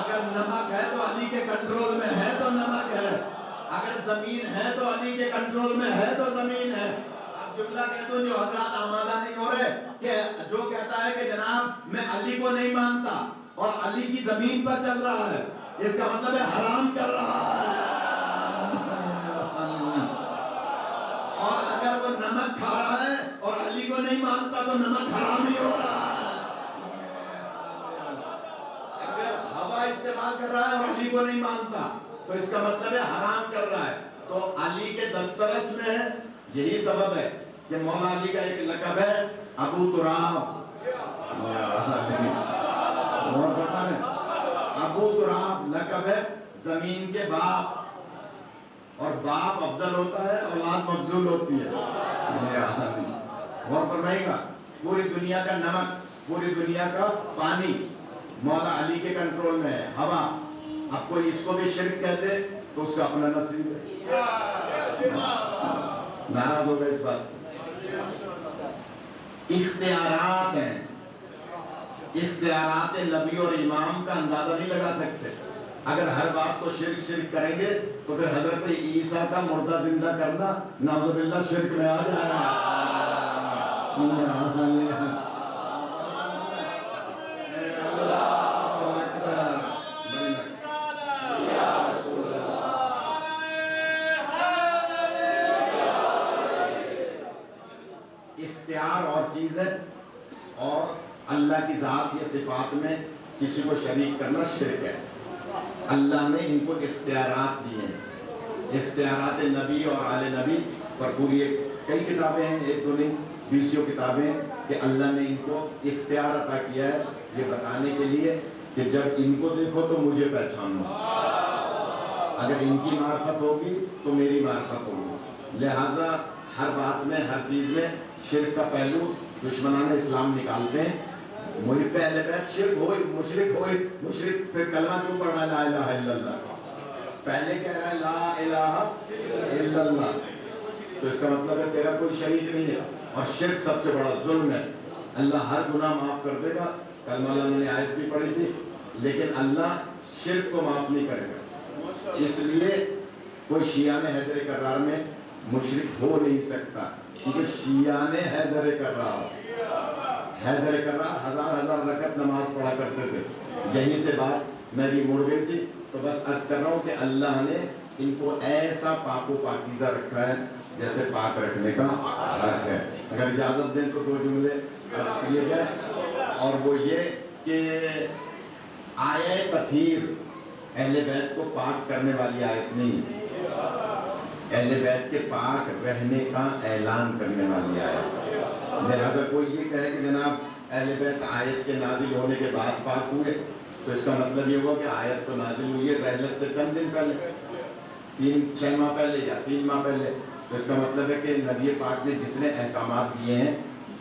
اگر نمک ہے تو علی کے کنٹرول میں ہے تو نمک ہے، اگر زمین ہے تو علی کے کنٹرول میں ہے تو زمین ہے۔ اب جملہ کہہ دو جو حضرات آمادہ نہیں ہو رہے، کہ جو کہتا ہے کہ جناب میں علی کو نہیں مانتا اور علی کی زمین پر چل رہا ہے، اس کا مطلب ہے حرام کر رہا ہے، اور اگر وہ نمک کھا رہا ہے اور علی کو نہیں مانتا تو نمک حرام ہی ہو رہا ہے۔ اگر ہوا استعمال کر رہا ہے اور علی کو نہیں مانتا تو اس کا مطلب ہے حرام کر رہا ہے، تو علی کے دسترس میں ہے۔ یہی سبب ہے کہ مولا علی کا ایک لقب ہے ابو تراب، اور پتہ ہے ابو تراب لقب ہے زمین کے باپ، اور باپ افضل ہوتا ہے، اولاد مفضول ہوتی ہے۔ غور فرمائے گا، پوری دنیا کا نمک، پوری دنیا کا پانی مولا علی کے کنٹرول میں ہے۔ ہوا، اب کوئی اس کو بھی شرک کہہ دے تو اس کا اپنا نصیب ہے. ناراض ہو گئے اس بات. اختیارات ہیں, اختیارات نبی اور امام کا اندازہ نہیں لگا سکتے. اگر ہر بات کو شرک شرک کریں گے تو پھر حضرت عیسیٰ کا مردہ زندہ کرنا نعوذ باللہ شرک میں آ جائے گا. اختیار اور چیز ہے, اور اللہ کی ذات یا صفات میں کسی کو شریک کرنا شرک ہے. اللہ نے ان کو اختیارات دیے ہیں, اختیارات نبی اور آل نبی پر پوری کئی کتابیں ہیں, ایک دو نہیں 20 کتابیں کہ اللہ نے ان کو اختیار عطا کیا ہے یہ بتانے کے لیے کہ جب ان کو دیکھو تو مجھے پہچانو, اگر ان کی معرفت ہوگی تو میری معرفت ہوگی. لہٰذا ہر بات میں ہر چیز میں شرک کا پہلو دشمنان اسلام نکالتے ہیں. محب اہل بیت شرک ہوئی مشرک پھر کلمہ کیوں پڑھ رہا ہے لا الہ الا اللہ, پہلے کہہ رہا ہے لا الہ الا اللہ, تو اس کا مطلب ہے تیرا کوئی شریک نہیں ہے. اور شرک سب سے بڑا ظلم ہے. اللہ ہر گناہ معاف کر دے گا, کل مولانا نے آیت بھی پڑھی تھی, لیکن اللہ شرک کو معاف نہیں کرے گا. اس لیے کوئی شیعہ حیدر کرار میں مشرک ہو نہیں سکتا, کیونکہ شیعہ حیدر کرار ہزار رکعت نماز پڑھا کرتے تھے. یہیں سے بات میری مڑ گئی تھی, تو بس عرض کر رہا ہوں کہ اللہ نے ان کو ایسا پاک و پاکیزہ رکھا ہے جیسے پاک رکھنے کا حق ہے. اگر اجازت دیں تو 2 جملے عرض کیے جائیں, اور وہ یہ کہ آیہ تطہیر اہل بیت کو پاک کرنے والی آیت نہیں ہے, اہل بیت کے پاک رہنے کا اعلان کرنے والی آیت. لہذا کوئی یہ کہے کہ جناب اہل بیت آیت کے نازل ہونے کے بعد پاک ہوئے, تو اس کا مطلب یہ ہوا کہ آیت تو نازل ہوئی ہے رحلت سے چند دن پہلے, 6 ماہ پہلے یا 3 ماہ پہلے. تو اس کا مطلب ہے کہ نبی پاک نے جتنے احکامات دیے ہیں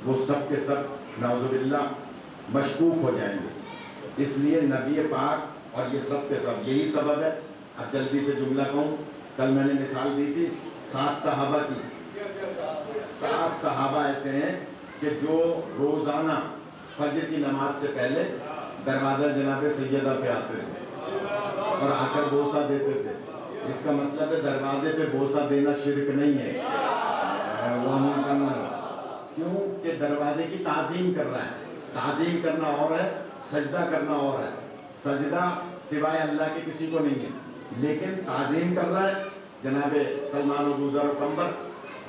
وہ سب کے سب نعوذ باللہ مشکوک ہو جائیں گے. اس لیے نبی پاک اور یہ سب کے سب یہی سبب ہے. اب جلدی سے جملہ کہوں, کل میں نے مثال دی تھی 7 صحابہ کی. 7 صحابہ ایسے ہیں کہ جو روزانہ فجر کی نماز سے پہلے دروازہ جناب سیدہ پہ آتے تھے اور آ کر بوسہ دیتے تھے. اس کا مطلب ہے دروازے پہ بوسہ دینا شرک نہیں ہے, کیوں کہ دروازے کی تعظیم کر رہا ہے. تعظیم کرنا اور ہے, سجدہ کرنا اور ہے. سجدہ سوائے اللہ کے کسی کو نہیں ہے, لیکن تعظیم کر رہا ہے جناب سلمان و ابوذر و قمبر.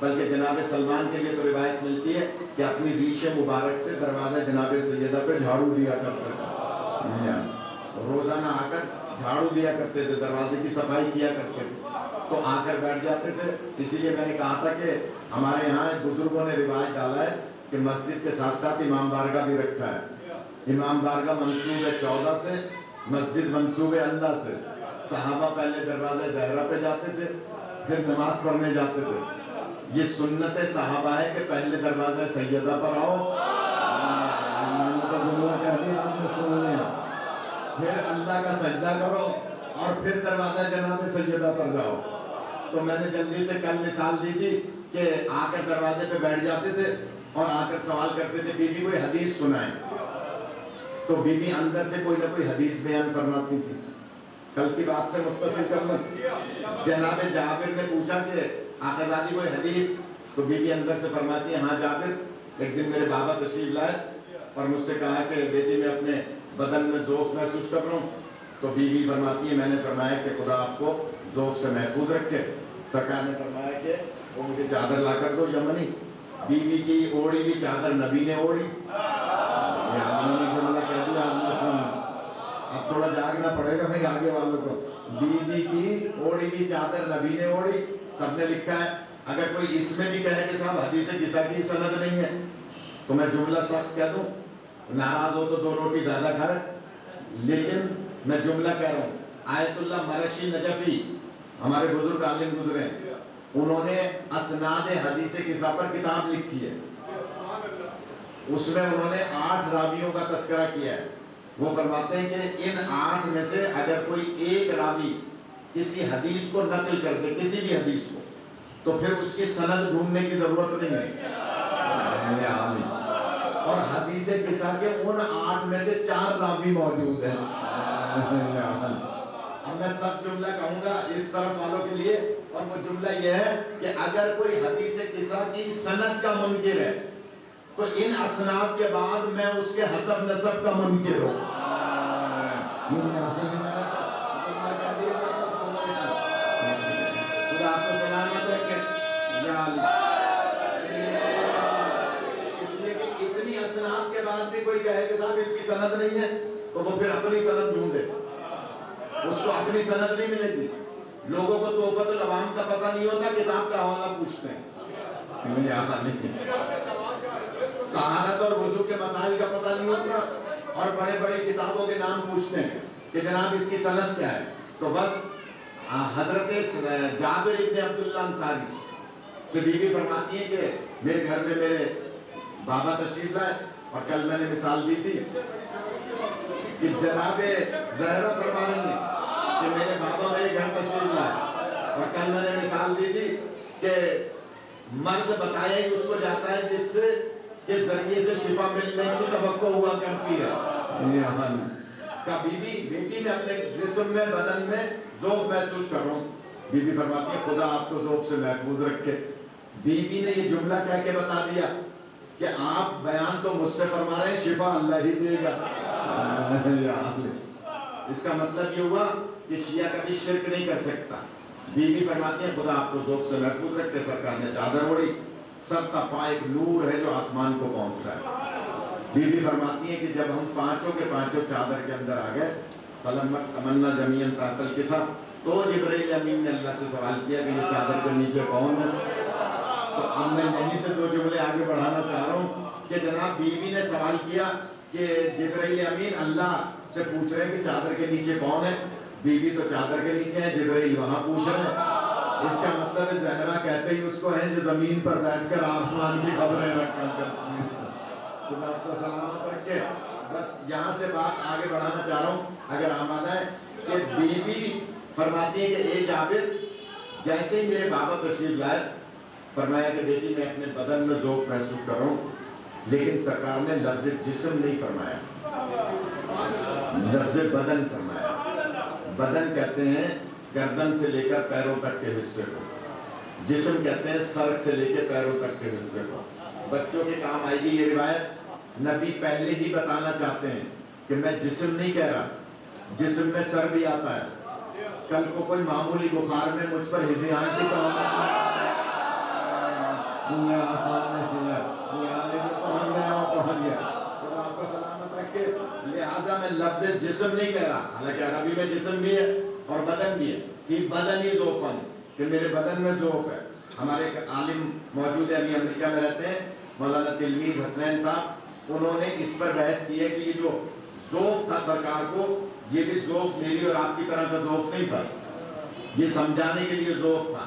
بلکہ جناب سلمان کے لیے تو روایت ملتی ہے کہ اپنی ریش مبارک سے دروازہ جناب سیدہ پہ جھاڑو دیا کرتے تھے, روزانہ آ کر جھاڑو دیا کرتے تھے, دروازے کی صفائی کیا کرتے تھے, تو آ کر بیٹھ جاتے تھے. اسی لیے میں نے کہا تھا کہ ہمارے یہاں بزرگوں نے روایت ڈالا ہے کہ مسجد کے ساتھ ساتھ امام بارگاہ بھی رکھا ہے. امام بارگاہ منسوب ہے 14 سے, مسجد منسوب ہے اللہ سے. صحابہ پہلے دروازے زہرا پہ جاتے تھے, پھر نماز پڑھنے جاتے تھے. یہ سنت صحابہ ہے کہ پہلے دروازہ سیدہ پر آؤ, پھر اللہ کا سجدہ کرو, اور پھر دروازہ جناب سیدہ پر جاؤ. تو میں نے جلدی سے کل مثال دی تھی کہ آ کر دروازے پہ بیٹھ جاتے تھے اور آ کر سوال کرتے تھے بی بی کوئی حدیث سنائیں, تو بی بی اندر سے کوئی نہ کوئی حدیث بیان فرماتی تھی. کل کی بات سے متصل کرنا, جناب جابر نے پوچھا کہ آقا زادی کوئی حدیث, تو بی بی اندر سے فرماتی ہے ہاں جابر, ایک دن میرے بابا تشریف لائے اور مجھ سے کہا کہ بیٹی میں اپنے بدن میں ذوف محسوس کر رہا ہوں. تو بی بی فرماتی ہے میں نے فرمایا کہ خدا آپ کو ذوف سے محفوظ رکھے. سرکار نے فرمایا کہ وہ مجھے چادر لا کر دو یمنی. بی بی کی اوڑی بھی چادر نبی نے اوڑی. اب تھوڑا جاگنا پڑے گا بھائی آگے والوں کو. بی بی کی اوڑی بھی چادر نبی نے اوڑی, سب نے لکھا ہے. اگر کوئی اس میں بھی کہے کہ صاحب حدیث کسا کی سند نہیں ہے, تو میں جملہ سخت کہہ دوں, ناراض ہو تو 2 روٹی زیادہ کھائے, لیکن میں جملہ کہہ رہا ہوں. آیت اللہ مرشی نجفی ہمارے بزرگ عالم گزرے ہیں, انہوں نے اسناد حدیث کسا پر کتاب لکھی ہے. اس میں انہوں نے 8 راویوں کا تذکرہ کیا ہے. وہ فرماتے ہیں کہ ان 8 میں سے اگر کوئی ایک راوی کسی حدیث کو نقل کر دے، کسی بھی حدیث کو، تو پھر اس کی سند ڈھونڈنے کی ضرورت نہیں ہے۔ اور حدیث قصہ کے ان 8 میں سے 4 راوی موجود ہیں۔ اب میں سب جملہ کہوں گا اس طرف والوں کے لیے، اور وہ جملہ یہ ہے کہ اگر کوئی حدیث قصہ کی سند کا منکر ہے تو ان اسناد کے بعد میں اس کے حسب نسب کا منکر ہوں۔ خدا آپ کو سلامت رکھے۔ اس لیے کہ اتنی اسناد کے بعد بھی کوئی کہے کہ صاحب اس کی سند نہیں ہے تو وہ پھر اپنی سند ڈھونڈے، اس کو اپنی سند نہیں ملے گی۔ لوگوں کو توفت العوام کا پتہ نہیں ہوتا، کتاب کا حوالہ پوچھتے ہیں۔ طہارت اور وضو کے مسائل کا پتہ نہیں ہوتا اور بڑے بڑے کتابوں کے نام پوچھتے ہیں کہ جناب اس کی سند کیا ہے۔ تو بس حضرت جابر ابن عبداللہ انصاری سے بیوی فرماتی ہے کہ میرے گھر میں میرے بابا تشریف لائے، اور کل میں نے مثال دی تھی کہ جناب زہرا فرما رہی ہیں کہ میرے بابا میرے گھر تشریف لائے، اور کل میں نے مثال دی تھی کہ مرض بتایا ہی اس کو جاتا ہے جس سے کے ذریعے سے شفا ملنے کی توقع ہوا کرتی ہے۔ کا بیٹی میں اپنے جسم میں بدن میں ذوق محسوس کر رہا ہوں، بی بی فرماتی ہے خدا آپ کو ذوق سے محفوظ رکھے۔ بی بی نے یہ جملہ کہہ کے بتا دیا کہ آپ بیان تو مجھ سے فرما رہے ہیں، شفا اللہ ہی دے گا۔ اس کا مطلب یہ ہوا کہ شیعہ کبھی شرک نہیں کر سکتا۔ بی بی فرماتی ہیں خدا آپ کو ذوق سے محفوظ رکھے۔ سرکار نے چادر اوڑھی، سر کا پا ایک نور ہے جو آسمان کو پہنچ رہا ہے۔ بی بی فرماتی ہیں کہ جب ہم پانچوں کے پانچوں چادر کے اندر آ گئے، فلما تمنا جمیعاً تحت الکسا، تو جبرائیل امین نے اللہ سے سوال کیا کہ یہ چادر کے نیچے کون ہے؟ تو اب میں یہیں سے 2 جملے آگے بڑھانا چاہ رہا ہوں کہ جناب بی بی نے سوال کیا کہ جبرائیل امین اللہ سے پوچھ رہے ہیں کہ چادر کے نیچے کون ہے؟ بی بی تو چادر کے نیچے ہیں، جبرائیل وہاں پوچھ رہے ہیں۔ اس کا مطلب ہے زہرا کہتے ہی اس کو ہیں جو زمین پر بیٹھ کر آسمان کی خبریں رکھا کرتی ہیں۔ خدا آپ کو سلامت رکھے۔ بس یہاں سے بات آگے بڑھانا چاہ رہا ہوں اگر آمادہ ہے کہ بی بی فرماتی ہے کہ اے جابر، جیسے ہی میرے بابا تشریف لائے، فرمایا کہ بیٹی میں اپنے بدن میں ذوق محسوس کر رہا ہوں، لیکن سرکار نے لفظ جسم نہیں فرمایا، لفظ بدن فرمایا۔ بدن کہتے ہیں گردن سے لے کر پیروں تک کے حصے کو، جسم کہتے ہیں سر سے لے کے پیروں تک کے حصے کو۔ بچوں کے کام آئے گی یہ روایت، نبی پہلے ہی بتانا چاہتے ہیں کہ میں جسم نہیں کہہ رہا، جسم میں سر بھی آتا ہے۔ کل کو کوئی معمولی بخار میں مجھ پر ہزیان کی لہذا میں لفظ جسم نہیں کہہ رہا، حالانکہ عربی میں جسم بھی ہے اور بدن بھی ہے، کہ بدن ہی ذوفن، کہ میرے بدن میں ذوف ہے۔ ہمارے ایک عالم موجود ہے، ابھی امریکہ میں رہتے ہیں، مولانا تلمیذ حسنین صاحب، انہوں نے اس پر بحث کی ہے کہ یہ جو ذوف تھا سرکار کو، یہ بھی ذوف میری اور آپ کی طرح کا ذوف نہیں تھا، یہ سمجھانے کے لیے ذوف تھا،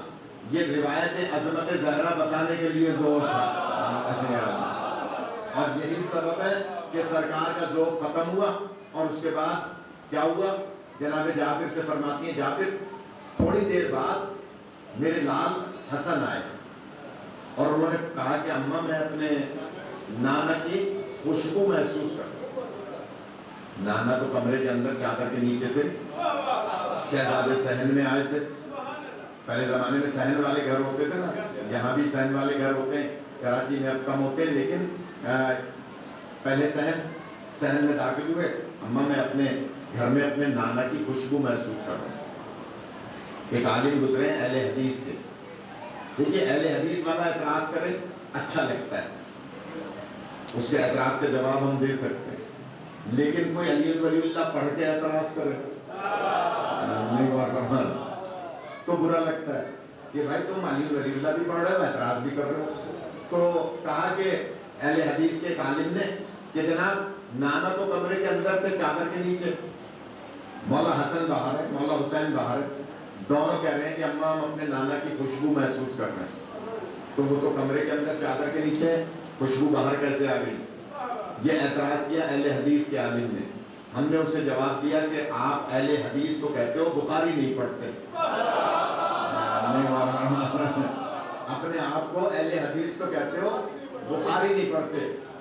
یہ روایت عظمت زہرا بتانے کے لیے ذوف تھا۔ اور یہی سبب ہے کہ سرکار کا ذوف ختم ہوا، اور اس کے بعد کیا ہوا؟ جناب جابر سے فرماتی ہیں جابر تھوڑی دیر بعد میرے لال حسن آئے اور انہوں نے کہا کہ اماں میں اپنے نانا کی خوشبو محسوس کرتا ہوں۔ نانا تو کمرے کے اندر چادر کے نیچے تھے، شہزادے صحن میں آئے تھے۔ پہلے زمانے میں صحن والے گھر ہوتے تھے نا، یہاں بھی صحن والے گھر ہوتے ہیں، کراچی میں اب کم ہوتے ہیں، لیکن پہلے صحن میں داخل ہوئے، اماں میں اپنے گھر میں اپنے نانا کی خوشبو محسوس کر رہا ہوں۔ ایک عالم گزرے ہیں اہل حدیث کے، دیکھیے اہل حدیث والا اعتراض کرے اچھا لگتا ہے، اس کے اعتراض کے جواب ہم دے سکتے ہیں، لیکن کوئی علی ولی اللہ پڑھ کے اعتراض کرے تو برا لگتا ہے کہ بھائی تم علی ولی اللہ بھی پڑھ رہے ہو، اعتراض بھی کر رہے ہو۔ تو کہا کہ اہل حدیث کے ایک عالم نے کہ جناب نانا تو کمرے کے اندر تھے چادر کے نیچے، مولا حسن باہر ہے، مولا حسین باہر ہے، دونوں کہہ رہے ہیں کہ اماں ہم اپنے نانا کی خوشبو محسوس کر رہے ہیں، تو وہ تو کمرے کے اندر چادر کے نیچے ہے، خوشبو باہر کیسے آ گئی؟ یہ اعتراض کیا اہل حدیث کے عالم نے۔ ہم نے اسے جواب دیا کہ آپ اہل حدیث تو کہتے ہو، بخاری نہیں پڑھتے۔ اپنے آپ کو اہل حدیث تو کہتے ہو، بخاری نہیں پڑھتے۔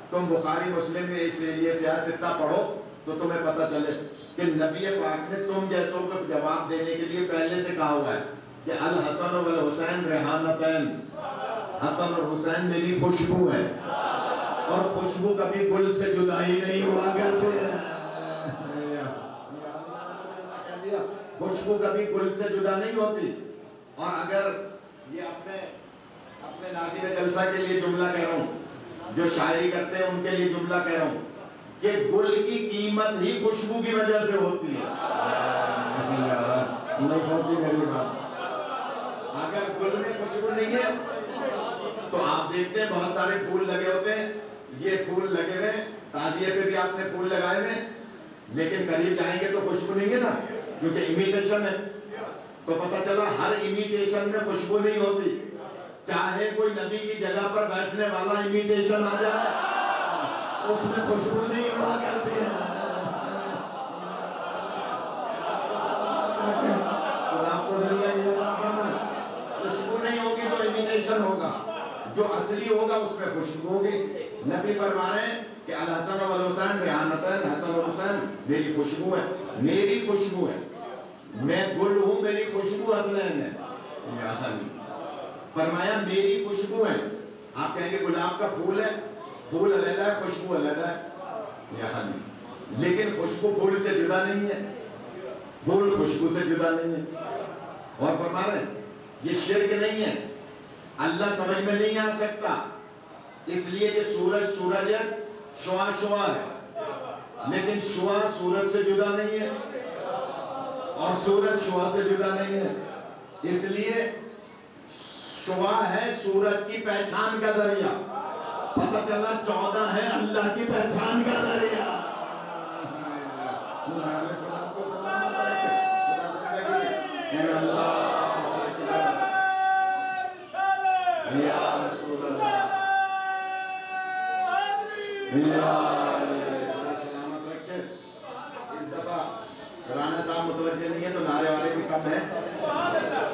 تم بخاری مسلم میں یہ سیاہ ستہ پڑھو تو تمہیں پتہ چلے کہ نبی پاک نے تم جیسوں کو جواب دینے کے لیے پہلے سے کہا ہوا ہے کہ الحسن والحسین ریحانتین، حسن اور حسین میری خوشبو ہے، اور خوشبو کبھی گل سے جدائی نہیں ہوا کرتے ہیں۔ خوشبو کبھی گل سے جدا نہیں ہوتی۔ اور اگر یہ اپنے ناظم جلسہ کے لیے جملہ کہہ رہا ہوں، جو شاعری کرتے ہیں ان کے لیے جملہ کہہ رہا ہوں کہ گل کی قیمت ہی خوشبو کی وجہ سے ہوتی ہے۔ نہیں پہنچی میری بات؟ اگر گل میں خوشبو نہیں ہے تو آپ دیکھتے ہیں بہت سارے پھول لگے ہوتے ہیں، یہ پھول لگے ہوئے تعزیے پہ بھی آپ نے پھول لگائے ہوئے، لیکن قریب جائیں گے تو خوشبو نہیں ہے نا، کیونکہ امیٹیشن ہے۔ تو پتہ چلا ہر امیٹیشن میں خوشبو نہیں ہوتی، چاہے کوئی نبی کی جگہ پر بیٹھنے والا امیٹیشن آ جائے اس میں خوشبو نہیں ہوا کرتی ہے۔ خوشبو نہیں ہوگی تو امیٹیشن ہوگا، جو اصلی ہوگا اس میں خوشبو ہوگی۔ نبی فرما رہے ہیں کہ الحسن والحسین ریحانتین، حسن اور حسین میری خوشبو ہے، میری خوشبو ہے، میں گل ہوں، میری خوشبو حسنین ہے۔ فرمایا میری خوشبو ہے۔ آپ کہیں گے گلاب کا پھول ہے، پھول علیحدہ ہے، خوشبو علیحدہ ہے، یہاں نہیں، لیکن خوشبو پھول سے جدا نہیں ہے، پھول خوشبو سے جدا نہیں ہے۔ اور فرما رہے ہیں یہ شرک نہیں ہے، اللہ سمجھ میں نہیں آ سکتا، اس لیے کہ سورج ہے، شعاع ہے، لیکن شعاع سورج سے جدا نہیں ہے اور سورج شعاع سے جدا نہیں ہے، اس لیے شعاع ہے سورج کی پہچان کا ذریعہ۔ پتہ چلا 14 ہے اللہ کی پہچان کا ذریعہ۔ سلامت رکھے۔ اس دفعہ رانا صاحب متوجہ نہیں ہے تو نعرے والے بھی کم ہیں،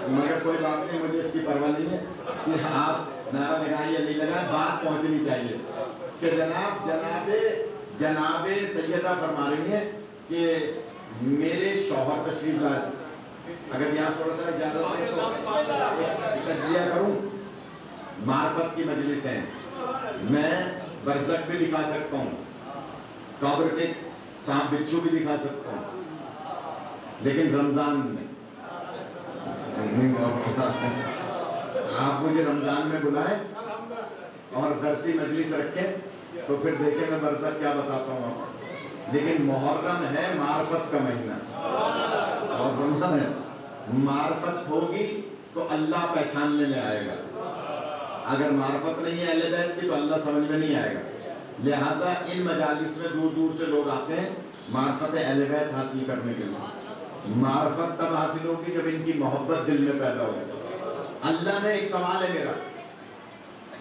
مگر کوئی بات نہیں، مجھے اس کی پرواہ نہیں ہے کہ آپ نعرہ لگائیں یا نہیں لگائیں، بات پہنچنی چاہیے کہ جناب سیدہ فرما رہی ہیں کہ میرے شوہر تشریف لائے، اگر یہاں تھوڑا سا اجازت ہے تو تجزیہ کروں۔ معرفت کی مجلس ہیں، میں برزخ بھی دکھا سکتا ہوں، قبر کے سانپ بچھو بھی دکھا سکتا ہوں، لیکن رمضان میں آپ مجھے رمضان میں بلائیں اور درسی مجلس رکھیں تو پھر دیکھیں میں برزخ کیا بتاتا ہوں آپ کو۔ لیکن محرم ہے معرفت کا مہینہ، اور رمضان ہے، معرفت ہوگی تو اللہ پہچاننے میں آئے گا، اگر معرفت نہیں ہے اہل بیت کی تو اللہ سمجھ میں نہیں آئے گا۔ لہٰذا ان مجالس میں دور دور سے لوگ آتے ہیں معرفت اہل بیت حاصل کرنے کے لیے۔ معرفت تب حاصل ہوگی جب ان کی محبت دل میں پیدا ہوگی۔ اللہ نے ایک سوال ہے میرا،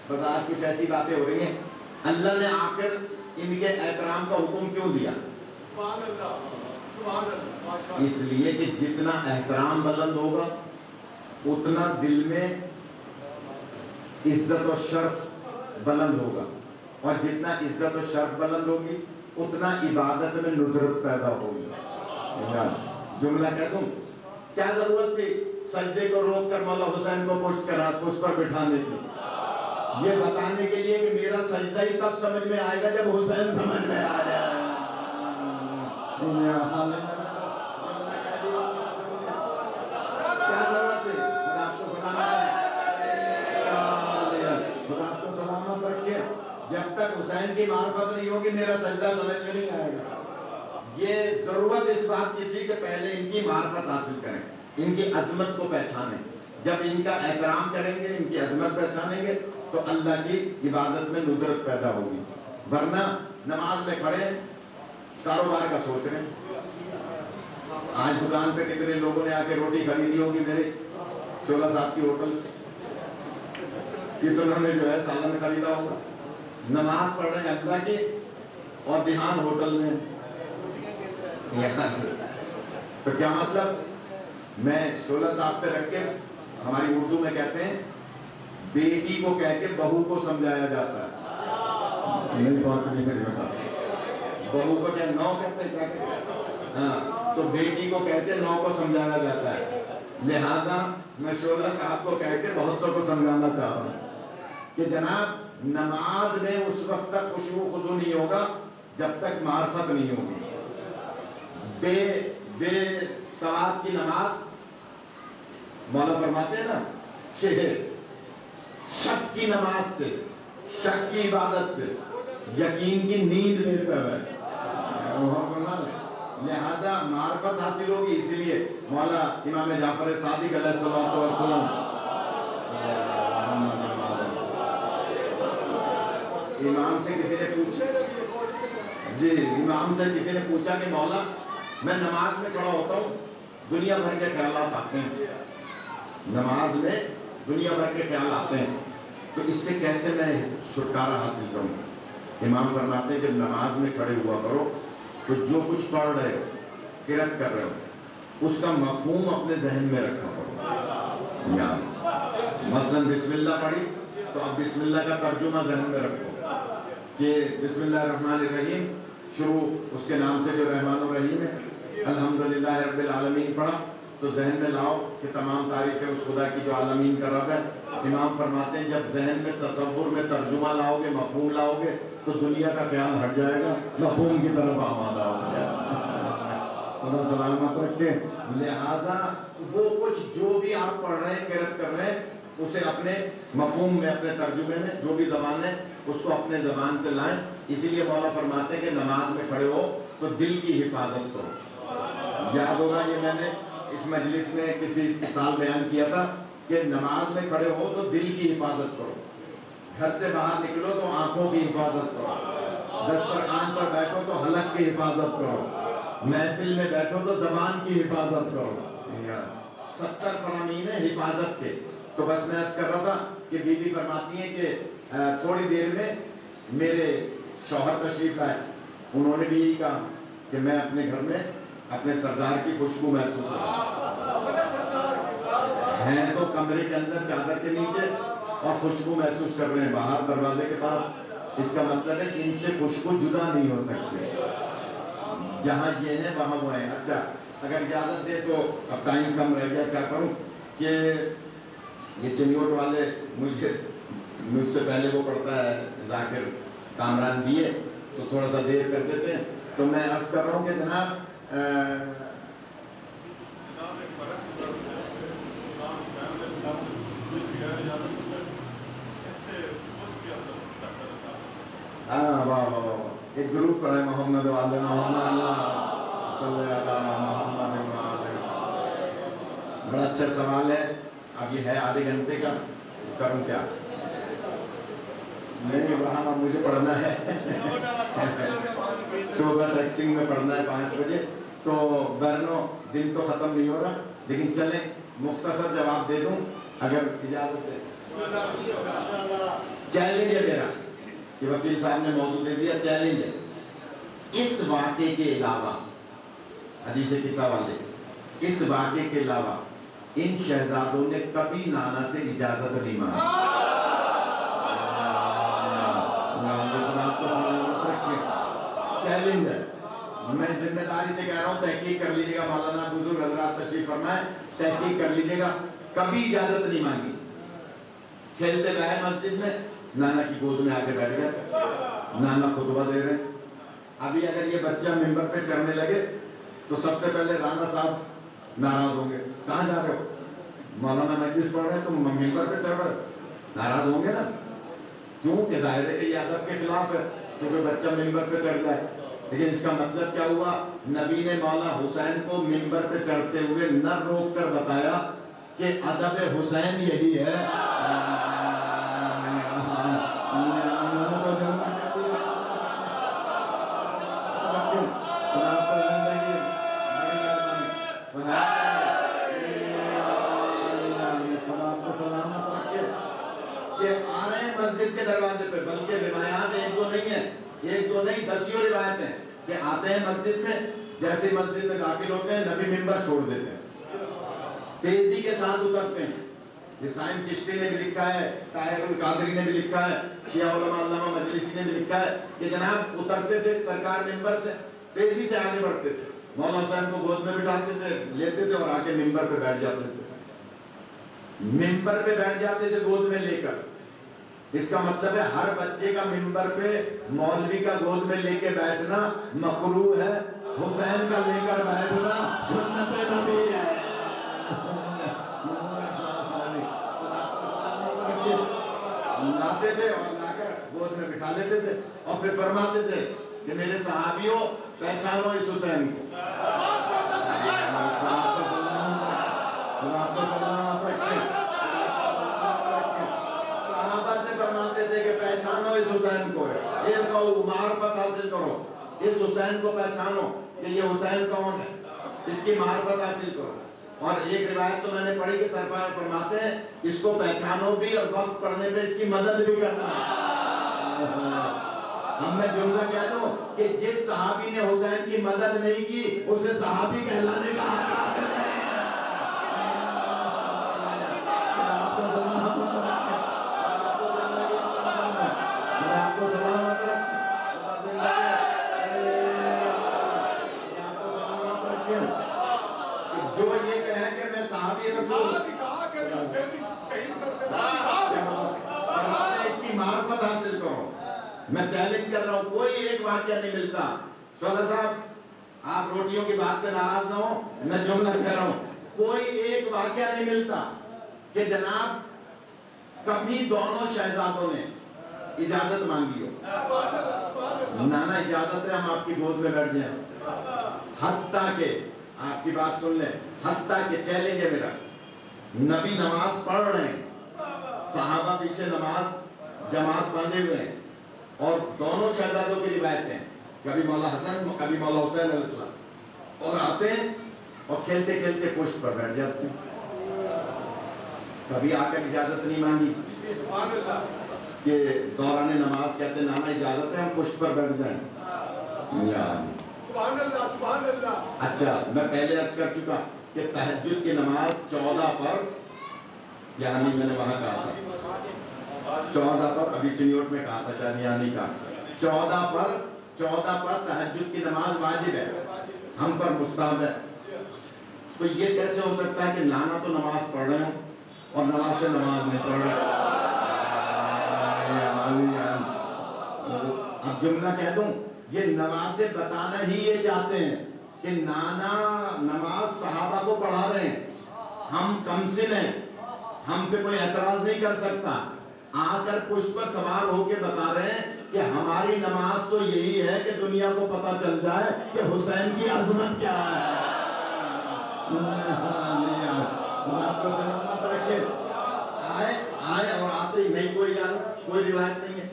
بس آج کچھ ایسی باتیں ہو رہی ہیں، اللہ نے آخر ان کے احترام کا حکم کیوں دیا؟ اس لیے کہ جتنا احترام بلند ہوگا اتنا دل میں عزت و شرف بلند ہوگا، اور جتنا عزت و شرف بلند ہوگی اتنا عبادت میں ندرت پیدا ہوگی۔ جملہ کہہ دوں، کیا ضرورت تھی سجدے کو روک کر مولا حسین کو پشت پر بٹھانے کی؟ یہ بتانے کے لیے کہ میرا سجدہ ہی تب سمجھ میں آئے گا جب حسین سمجھ میں آ جائے۔ کیا ضرورت ہے؟ خدا آپ کو سلامت رکھے۔ جب تک حسین کی معرفت نہیں ہوگی میرا سجدہ سمجھ میں نہیں آئے گا۔ یہ ضرورت اس بات کی تھی کہ پہلے ان کی معرفت حاصل کریں، ان کی عظمت کو پہچانیں۔ جب ان کا احترام کریں گے، ان کی عظمت پہچانیں گے تو اللہ کی عبادت میں ندرت پیدا ہوگی۔ ورنہ نماز میں کھڑے کاروبار کا سوچ رہے ہیں۔ آج دکان پہ کتنے لوگوں نے آ کے روٹی خریدی ہوگی میرے شولہ صاحب کی ہوٹل، کتنوں نے جو ہے سالن خریدا ہوگا۔ نماز پڑھ رہے ہیں اللہ کی اور دھیان ہوٹل میں، تو کیا مطلب؟ میں شعلہ صاحب پہ رکھ کے، ہماری اردو میں کہتے ہیں بیٹی کو کہہ کے بہو کو سمجھایا جاتا ہے، نہیں بات نہیں میری بتا، بہو کو کیا نو کہتے ہیں، کیا کہتے ہیں؟ ہاں، تو بیٹی کو کہتے نو کو سمجھایا جاتا ہے۔ لہذا میں شعلہ صاحب کو کہہ کے بہت سو کو سمجھانا چاہ رہا ہوں کہ جناب نماز میں اس وقت تک خشوع و خضوع نہیں ہوگا جب تک معرفت نہیں ہوگی۔ بے سواد کی نماز، مولا فرماتے ہیں نا کہ شک کی نماز سے، شک کی عبادت سے یقین کی نیند بہتر ہے۔ لہذا معرفت حاصل ہوگی، اسی لیے مولا امام جعفر صادق علیہ السلام امام سے کسی نے پوچھا، جی امام سے کسی نے پوچھا کہ مولا میں نماز میں کھڑا ہوتا ہوں، دنیا بھر کے خیالات آتے ہیں، نماز میں دنیا بھر کے خیال آتے ہیں، تو اس سے کیسے میں چھٹکارا حاصل کروں؟ امام فرماتے ہیں کہ نماز میں کھڑے ہوا کرو تو جو کچھ پڑھ رہے ہو، قرأت کر رہے ہو، اس کا مفہوم اپنے ذہن میں رکھا کرو۔ مثلا بسم اللہ پڑھی تو اب بسم اللہ کا ترجمہ ذہن میں رکھو کہ بسم اللہ الرحمن الرحیم، شروع اس کے نام سے جو رحمان الرحیم ہے، الحمدللہ رب العالمین پڑھا تو ذہن میں لاؤ کہ تمام تعریفیں اس خدا کی جو عالمین کا رب ہے۔ امام فرماتے ہیں جب ذہن میں تصور میں ترجمہ لاؤ گے، مفہوم لاؤ گے تو دنیا کا خیال ہٹ جائے گا، مفہوم کی طرف آمادہ ہو گیا۔ خدا سلامت رکھے۔ لہٰذا وہ کچھ جو بھی آپ پڑھ رہے ہیں، قرأت کر رہے ہیں، اسے اپنے مفہوم میں، اپنے ترجمے میں، جو بھی زبان ہے اس کو اپنے زبان سے لائیں۔ اسی لیے مولا فرماتے ہیں کہ نماز میں کھڑے ہو تو دل کی حفاظت کرو۔ یاد ہوگا یہ میں نے اس مجلس میں کسی سال بیان کیا تھا کہ نماز میں کھڑے ہو تو دل کی حفاظت کرو، گھر سے باہر نکلو تو آنکھوں کی حفاظت کرو، دسترخوان پر بیٹھو تو حلق کی حفاظت کرو، محفل میں بیٹھو تو زبان کی حفاظت کرو۔ 70 فرامین ہیں حفاظت کے۔ تو بس میں عرض کر رہا تھا کہ بی بی فرماتی ہیں کہ تھوڑی دیر میں میرے شوہر تشریف لائے، انہوں نے بھی یہی کہا کہ میں اپنے گھر میں اپنے سردار کی خوشبو محسوس کروں، ہیں تو کمرے کے اندر چادر کے نیچے اور خوشبو محسوس کر رہے ہیں باہر دروازے کے پاس، اس کا مطلب ہے کہ ان سے خوشبو جدا نہیں ہو سکتی، جہاں یہ ہے وہاں وہ ہیں۔ اچھا اگر اجازت دے تو اب ٹائم کم رہ گیا، کیا کروں کہ یہ چنیوٹ والے مجھ سے پہلے وہ پڑھتا ہے ذاکر کامران بھی ہے تو تھوڑا سا دیر کر دیتے ہیں۔ تو میں عرض کر رہا ہوں کہ جناب واہ واہ واہ، ایک گروپ پڑھے محمد والے محمد اللہ صلی اللہ محمد، بڑا اچھا سوال ہے۔ اب یہ ہے آدھے گھنٹے کا، کروں کیا؟ نہیں وہاں مجھے پڑھنا ہے اکتوبر ٹیکسنگ میں پڑھنا ہے 5 بجے، تو برنو دن تو ختم نہیں ہو رہا، لیکن چلیں مختصر جواب دے دوں اگر اجازت ہے۔ چیلنج ہے میرا کہ وکیل صاحب نے موضوع دے دیا، چیلنج ہے۔ اس واقعے کے علاوہ، حدیث قصہ والے، اس واقعے کے علاوہ ان شہزادوں نے کبھی نانا سے اجازت نہیں مانگی۔ چیلنج ہے، میں ذمہ داری سے کہہ رہا ہوں، تحقیق کر لیجیے گا، مولانا بزرگ حضرات تشریف فرمائے، تحقیق کر لیجیے گا، کبھی اجازت نہیں مانگی۔ کھیلتے گئے مسجد میں، نانا کی گود میں آ کے بیٹھ گئے، نانا خطبہ دے رہے ہیں۔ ابھی اگر یہ بچہ ممبر پہ چڑھنے لگے تو سب سے پہلے رانا صاحب ناراض ہوں گے، کہاں جا رہے ہو؟ مولانا مجلس پڑھ رہے ہیں تم ممبر پہ چڑھ رہے ہو، ناراض ہوں گے نا؟ کیوں کہ ظاہر ہے کہ یہ ادب کے خلاف ہے کیونکہ بچہ ممبر پہ چڑھ جائے۔ لیکن اس کا مطلب کیا ہوا؟ نبی نے مولا حسین کو ممبر پہ چڑھتے ہوئے نہ روک کر بتایا کہ ادب حسین یہی ہے۔ مسجد کے دروازے پہ، بلکہ روایات ایک دو نہیں ہیں، ایک دو نہیں 10 روایت ہیں کہ آتے ہیں مسجد میں جیسے مسجد میں داخل ہوتے ہیں نبی ممبر چھوڑ دیتے ہیں، تیزی کے ساتھ اترتے ہیں۔ یہ سائم چشتی نے بھی لکھا ہے، طاہر القادری نے بھی لکھا ہے، شیعہ علماء علامہ مجلسی نے بھی لکھا ہے کہ جناب اترتے تھے سرکار ممبر سے، تیزی سے آگے بڑھتے تھے، مولا حسین کو گود میں بٹھاتے تھے، لیتے تھے اور آگے ممبر پہ بیٹھ جاتے تھے، ممبر پہ بیٹھ جاتے تھے گود میں لے کر۔ اس کا مطلب ہے ہر بچے کا ممبر پہ مولوی کا گود میں لے کے بیٹھنا مکروہ ہے، حسین کا لے کر بیٹھنا سنت نبی ہے۔ لاتے تھے اور لا کر گود میں بٹھا لیتے تھے اور پھر فرماتے تھے کہ میرے صحابیوں پہچانو اس حسین کو۔ صحابہ سے فرماتے تھے کہ پہچانو اس حسین کو، ارفعوا معرفت حاصل کرو، اس حسین کو پہچانو کہ یہ حسین کون ہے، اس کی معرفت حاصل کرو۔ اور ایک روایت تو میں نے پڑھی کہ سرکار فرماتے ہیں اس کو پہچانو بھی اور وقت پڑھنے پہ اس کی مدد بھی کرنا ہے۔ اب میں جملہ کہہ دوں کہ جس صحابی نے حسین کی مدد نہیں کی اسے صحابی کہلانے کا حق حاصل نہیں ہے۔ آپ کو سلامت رکھیں۔ جو یہ کہے کہ میں صحابی رسول اس کی معرفت حاصل کرو، میں چیلنج کر رہا ہوں، کوئی ایک واقعہ نہیں ملتا۔ شعلہ صاحب آپ روٹیوں کی بات پہ ناراض نہ ہو، میں جملہ کہہ رہا ہوں، کوئی ایک واقعہ نہیں ملتا کہ جناب کبھی دونوں شہزادوں نے اجازت مانگی ہو، نانا اجازت ہے ہم آپ کی گود میں بیٹھ جائیں، حتیٰ کہ آپ کی بات سن لیں، حتیٰ کہ چیلنج ہے میرا، نبی نماز پڑھ رہے ہیں، صحابہ پیچھے نماز جماعت باندھے ہوئے ہیں، اور دونوں شہزادوں کی روایتیں ہیں، کبھی مولا حسن کبھی مولا حسین علیہ السلام، اور آتے ہیں اور کھیلتے کھیلتے پشت پر بیٹھ جاتے ہیں۔ کبھی آ کر اجازت نہیں مانگی کہ دوران نماز کہتے ہیں نانا اجازت ہے ہم پشت پر بیٹھ جائیں۔ اچھا میں پہلے عرض کر چکا کہ تہجد کی نماز 14 پر، یعنی میں نے وہاں کہا تھا 14 پر، ابھی چنیوٹ میں کہا تھا شاید یعنی کا 14 پر تہجد کی نماز واجب ہے، ہم پر مستحب ہے۔ تو یہ کیسے ہو سکتا ہے کہ نانا تو نماز پڑھ رہے ہوں اور نماز سے نماز نہیں پڑھ رہے؟ اب جملہ کہہ دوں، یہ نماز سے بتانا ہی یہ چاہتے ہیں کہ نانا نماز صحابہ کو پڑھا رہے ہیں، ہم کم سن ہیں، ہم پہ کوئی اعتراض نہیں کر سکتا، آ کر پشت پر سوار ہو کے بتا رہے ہیں کہ ہماری نماز تو یہی ہے کہ دنیا کو پتا چل جائے کہ حسین کی عظمت کیا ہے۔ آپ کو سلامت رکھے، آئے اور آتے ہی نہیں کوئی اجازت، کوئی روایت نہیں ہے۔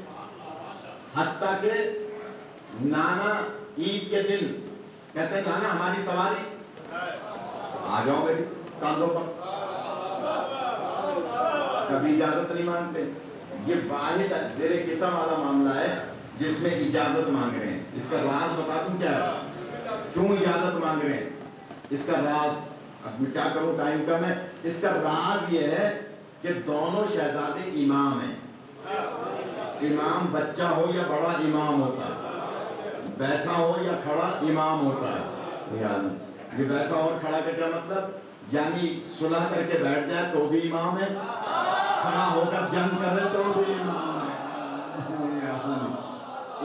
حتیٰ کہ نانا عید کے دن کہتے ہیں نانا ہماری سواری، آ جاؤ میری کاندھوں پر، کبھی اجازت نہیں مانگتے۔ یہ واحد زیر قسم والا معاملہ ہے جس میں اجازت مانگ رہے ہیں۔ اس کا راز بتا دوں کیا ہے، کیوں اجازت مانگ رہے ہیں، اس کا راز، اب میں کیا کروں ٹائم کم ہے، اس کا راز یہ ہے کہ دونوں شہزادے امام ہیں، امام بچہ ہو یا بڑا امام ہوتا ہے، بیٹھا ہو یا کھڑا امام ہوتا ہے۔ یعنی یہ بیٹھا اور کھڑا کا کیا مطلب، یعنی صلح کر کے بیٹھ جائے تو بھی امام ہے، کھڑا ہو کر جنگ کرے تو بھی امام ہے۔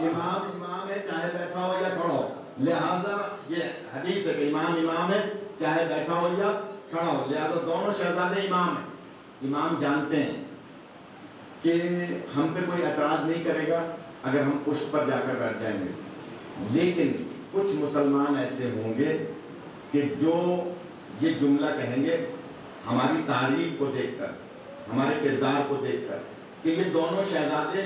امام ہے چاہے بیٹھا ہو یا کھڑا ہو، لہٰذا یہ حدیث ہے کہ امام ہے چاہے بیٹھا ہو یا کھڑا ہو، لہٰذا دونوں شہزادے امام ہیں۔ امام جانتے ہیں کہ ہم پہ کوئی اعتراض نہیں کرے گا اگر ہم پشت پر جا کر بیٹھ جائیں گے، لیکن کچھ مسلمان ایسے ہوں گے کہ جو یہ جملہ کہیں گے ہماری تاریخ کو دیکھ کر، ہمارے کردار کو دیکھ کر، کہ یہ دونوں شہزادے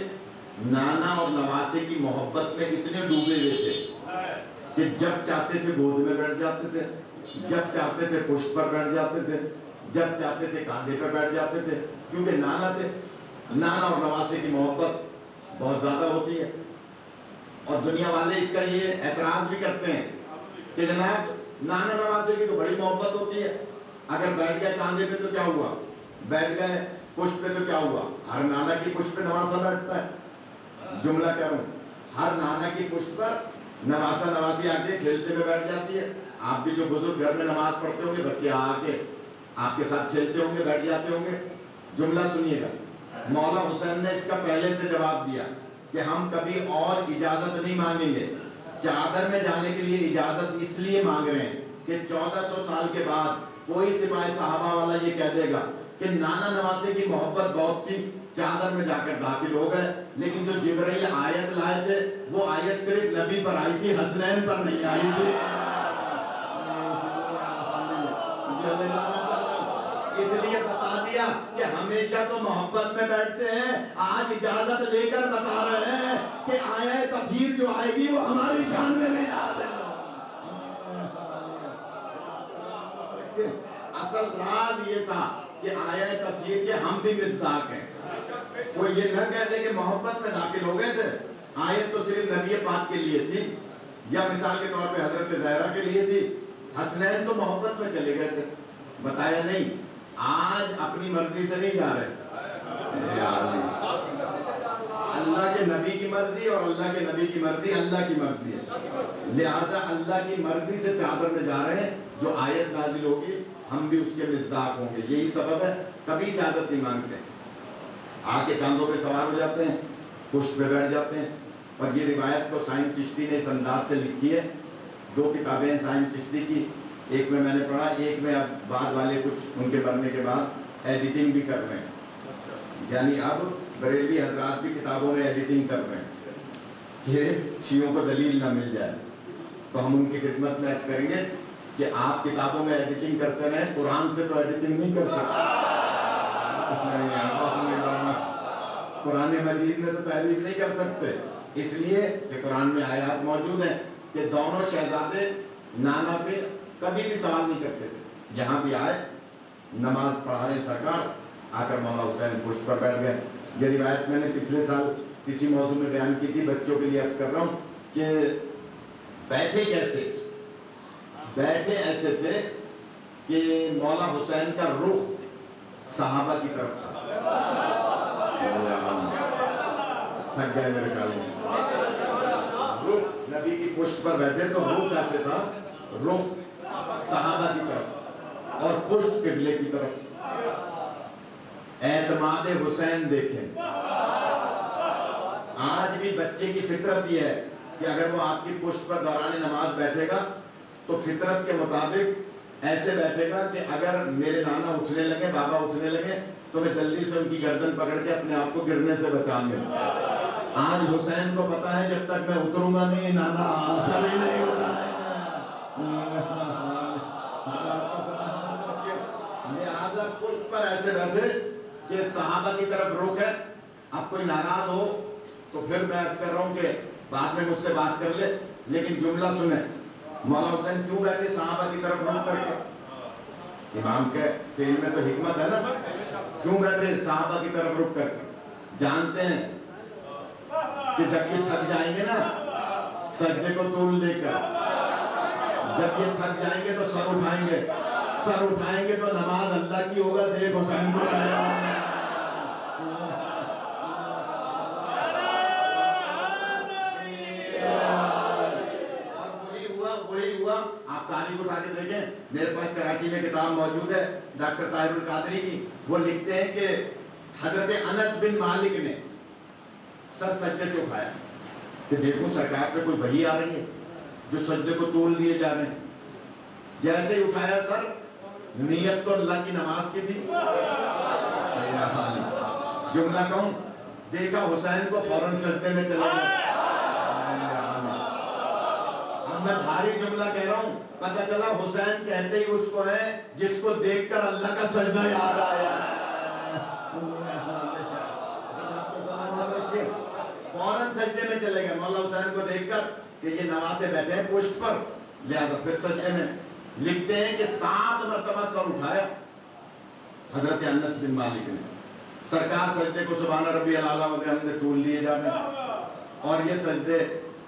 نانا اور نواسے کی محبت میں اتنے ڈوبے ہوئے تھے کہ جب چاہتے تھے گود میں بیٹھ جاتے تھے، جب چاہتے تھے پشت پر بیٹھ جاتے تھے، جب چاہتے تھے کاندھے پر بیٹھ جاتے تھے، کیونکہ نانا تھے، نانا اور نواسے کی محبت بہت زیادہ ہوتی ہے۔ اور دنیا والے اس کا یہ اعتراض بھی کرتے ہیں کہ جناب نانا نواسے کی تو بڑی محبت ہوتی ہے، اگر بیٹھ گئے کاندھے پہ تو کیا ہوا، بیٹھ گئے پشت پہ تو کیا ہوا، ہر نانا کی پشت پہ نواسا بیٹھتا ہے، جملہ کہہ رہا ہوں، ہر نانا کی پشت پر نواسا نواسی آ کے کھیلتے میں بیٹھ جاتی ہے۔ آپ بھی جو بزرگ گھر میں نماز پڑھتے ہوں گے، بچے آ کے آپ کے ساتھ کھیلتے ہوں گے، بیٹھ جاتے ہوں گے۔ جملہ سنیے گا، مولا حسین نے اس کا پہلے سے جواب دیا کہ ہم کبھی اور اجازت نہیں مانگیں گے، چادر میں جانے کے لیے اجازت اس لیے مانگ رہے ہیں کہ 1400 سال کے بعد کوئی سپاہی صحابہ والا یہ کہہ دے گا کہ نانا نواسے کی محبت بہت تھی، چادر میں جا کر داخل ہو گئے، لیکن جو جبرائیل آیت لائے تھے وہ آیت صرف نبی پر آئی تھی، حسنین پر نہیں آئی تھی۔ اس لیے بتا دیا کہ ہمیشہ تو محبت میں بیٹھتے ہیں، آج اجازت لے کر بتا رہے ہیں کہ آیت تطہیر جو آئے گی وہ ہماری شان میں نہیں آئے گی۔ اصل راز یہ تھا کہ آیت تطہیر کے ہم بھی مصداق ہیں۔ وہ یہ نہ کہتے کہ محبت میں داخل ہو گئے تھے، آیت تو صرف نبی پاک کے لیے تھی، یا مثال کے طور پہ حضرت زہرا کے لیے تھی، حسنین تو محبت میں چلے گئے تھے، بتایا نہیں۔ آج اپنی مرضی سے نہیں جا رہے، اللہ کے نبی کی مرضی اور اللہ کے نبی کی مرضی اللہ کی مرضی ہے، لہذا اللہ کی مرضی سے چادر میں جا رہے ہیں، جو آیت نازل ہوگی ہم بھی اس کے مصداق ہوں گے، یہی سبب ہے کبھی اجازت نہیں مانگتے، آ کے کاندھوں پہ سوار ہو جاتے ہیں، پشت پہ بیٹھ جاتے ہیں۔ اور یہ روایت کو سائن چشتی نے اس انداز سے لکھی ہے، 2 کتابیں سائن چشتی کی، ایک میں نے پڑھا، ایک میں اب بعد والے کچھ ان کے بننے کے بعد ایڈیٹنگ بھی کر رہے ہیں، یعنی اب بریلوی حضرات بھی کتابوں میں ایڈیٹنگ کر رہے ہیں کہ شیعوں کو دلیل نہ مل جائے، تو ہم ان کی خدمت میں عرض کریں گے کہ آپ کتابوں میں ایڈیٹنگ کرتے رہیں، قرآن سے تو ایڈیٹنگ نہیں کر سکتے۔ قرآن مجید میں تو تعریف نہیں کر سکتے، اس لیے کہ قرآن میں آیات موجود ہیں کہ دونوں شہزادے نانا پہ کبھی بھی سوال نہیں کرتے تھے، یہاں بھی آئے نماز پڑھا رہے سرکار، آ کر مولا حسین پشت پر بیٹھ گئے۔ یہ روایت میں نے پچھلے سال کسی موضوع میں بیان کی تھی، بچوں کے لیے عرض کر رہا ہوں کہ بیٹھے کیسے، بیٹھے ایسے تھے کہ مولا حسین کا رخ صحابہ کی طرف تھا، تھک گئے میرے خیال میں، رخ نبی کی پشت پر بیٹھے تو رخ کیسے تھا، رخ صحابہ کی طرف اور پشت قبلے کی طرف۔ اعتماد حسین دیکھیں، آج بھی بچے کی فطرت یہ ہے کہ اگر وہ آپ کی پشت پر دوران نماز بیٹھے گا تو فطرت کے مطابق ایسے بیٹھے گا کہ اگر میرے نانا اٹھنے لگے، بابا اٹھنے لگے تو میں جلدی سے ان کی گردن پکڑ کے اپنے آپ کو گرنے سے بچا لوں۔ آج حسین کو پتا ہے جب تک میں اتروں گا نہیں نانا اثر ہی نہیں اٹھائے گا، لہٰذا پشت پر ایسے بیٹھے کہ صحابہ کی طرف رخ ہے۔ اب کوئی ناراض ہو تو پھر میں عرض کر رہا ہوں کہ بعد میں مجھ سے بات کر لے، لیکن جملہ سنیں، مولا حسین کیوں بیٹھے صحابہ کی طرف رخ کر کے؟ امام کے فعل میں تو حکمت ہے نا، کیوں بیٹھے صحابہ کی طرف رخ کر کے؟ جانتے ہیں کہ جب یہ تھک جائیں گے نا سجدے کو طول دے کر، جب یہ تھک جائیں گے تو سر اٹھائیں گے، سر اٹھائیں گے تو نماز اللہ کی ہوگا، دیکھ حسین کو رہے آپ تاریخ اٹھا کے دیکھیں، میرے پاس کراچی میں کتاب موجود ہے ڈاکٹر طاہر القادری کی، وہ لکھتے ہیں کہ حضرت انس بن مالک نے سر سجدے سے اٹھایا کہ دیکھو سرکار پہ کوئی وحی آ رہی ہے جو سجدے کو طول دیے جا رہے ہیں، جیسے ہی اٹھایا سر، نیت تو اللہ کی نماز کی تھی، جملہ کہوں، دیکھا حسین کو فوراً سجدے میں چلے گئے۔ میں بھاری جملہ کہہ رہا ہوں، پتہ چلا حسین کہتے ہی اس کو ہے جس کو دیکھ کر اللہ کا سجدہ یاد آیا ہے، فوراً سجدے میں چلے گئے مولا حسین کو دیکھ کر کہ یہ نواسے بیٹھے ہیں پشت پر، لہذا پھر سجدے میں۔ لکھتے ہیں کہ 7 مرتبہ سر اٹھایا حضرت انس بن مالک نے، سرکار سجدے کو سبحان ربی العلیٰ و بحمدہ طول لیے جا رہے ہیں، اور یہ سجدے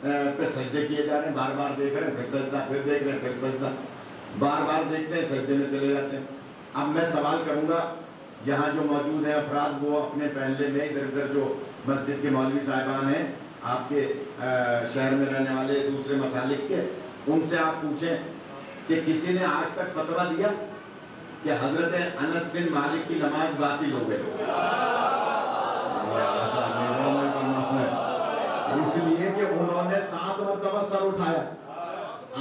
پہ سجدے کیے جا رہے ہیں، بار بار دیکھ رہے ہیں، پھر سجدہ، پھر دیکھ رہے ہیں، پھر سجدہ، بار بار دیکھتے ہیں، سجدے میں چلے جاتے ہیں۔ اب میں سوال کروں گا، یہاں جو موجود ہیں افراد، وہ اپنے پہلے میں ادھر ادھر جو مسجد کے مولوی صاحبان ہیں، آپ کے شہر میں رہنے والے دوسرے مسالک کے، ان سے آپ پوچھیں کہ کسی نے آج تک فتویٰ دیا کہ حضرت انس بن مالک کی نماز باطل ہو گئی؟ اس لیے کہ انہوں نے 7 مرتبہ سر اٹھایا۔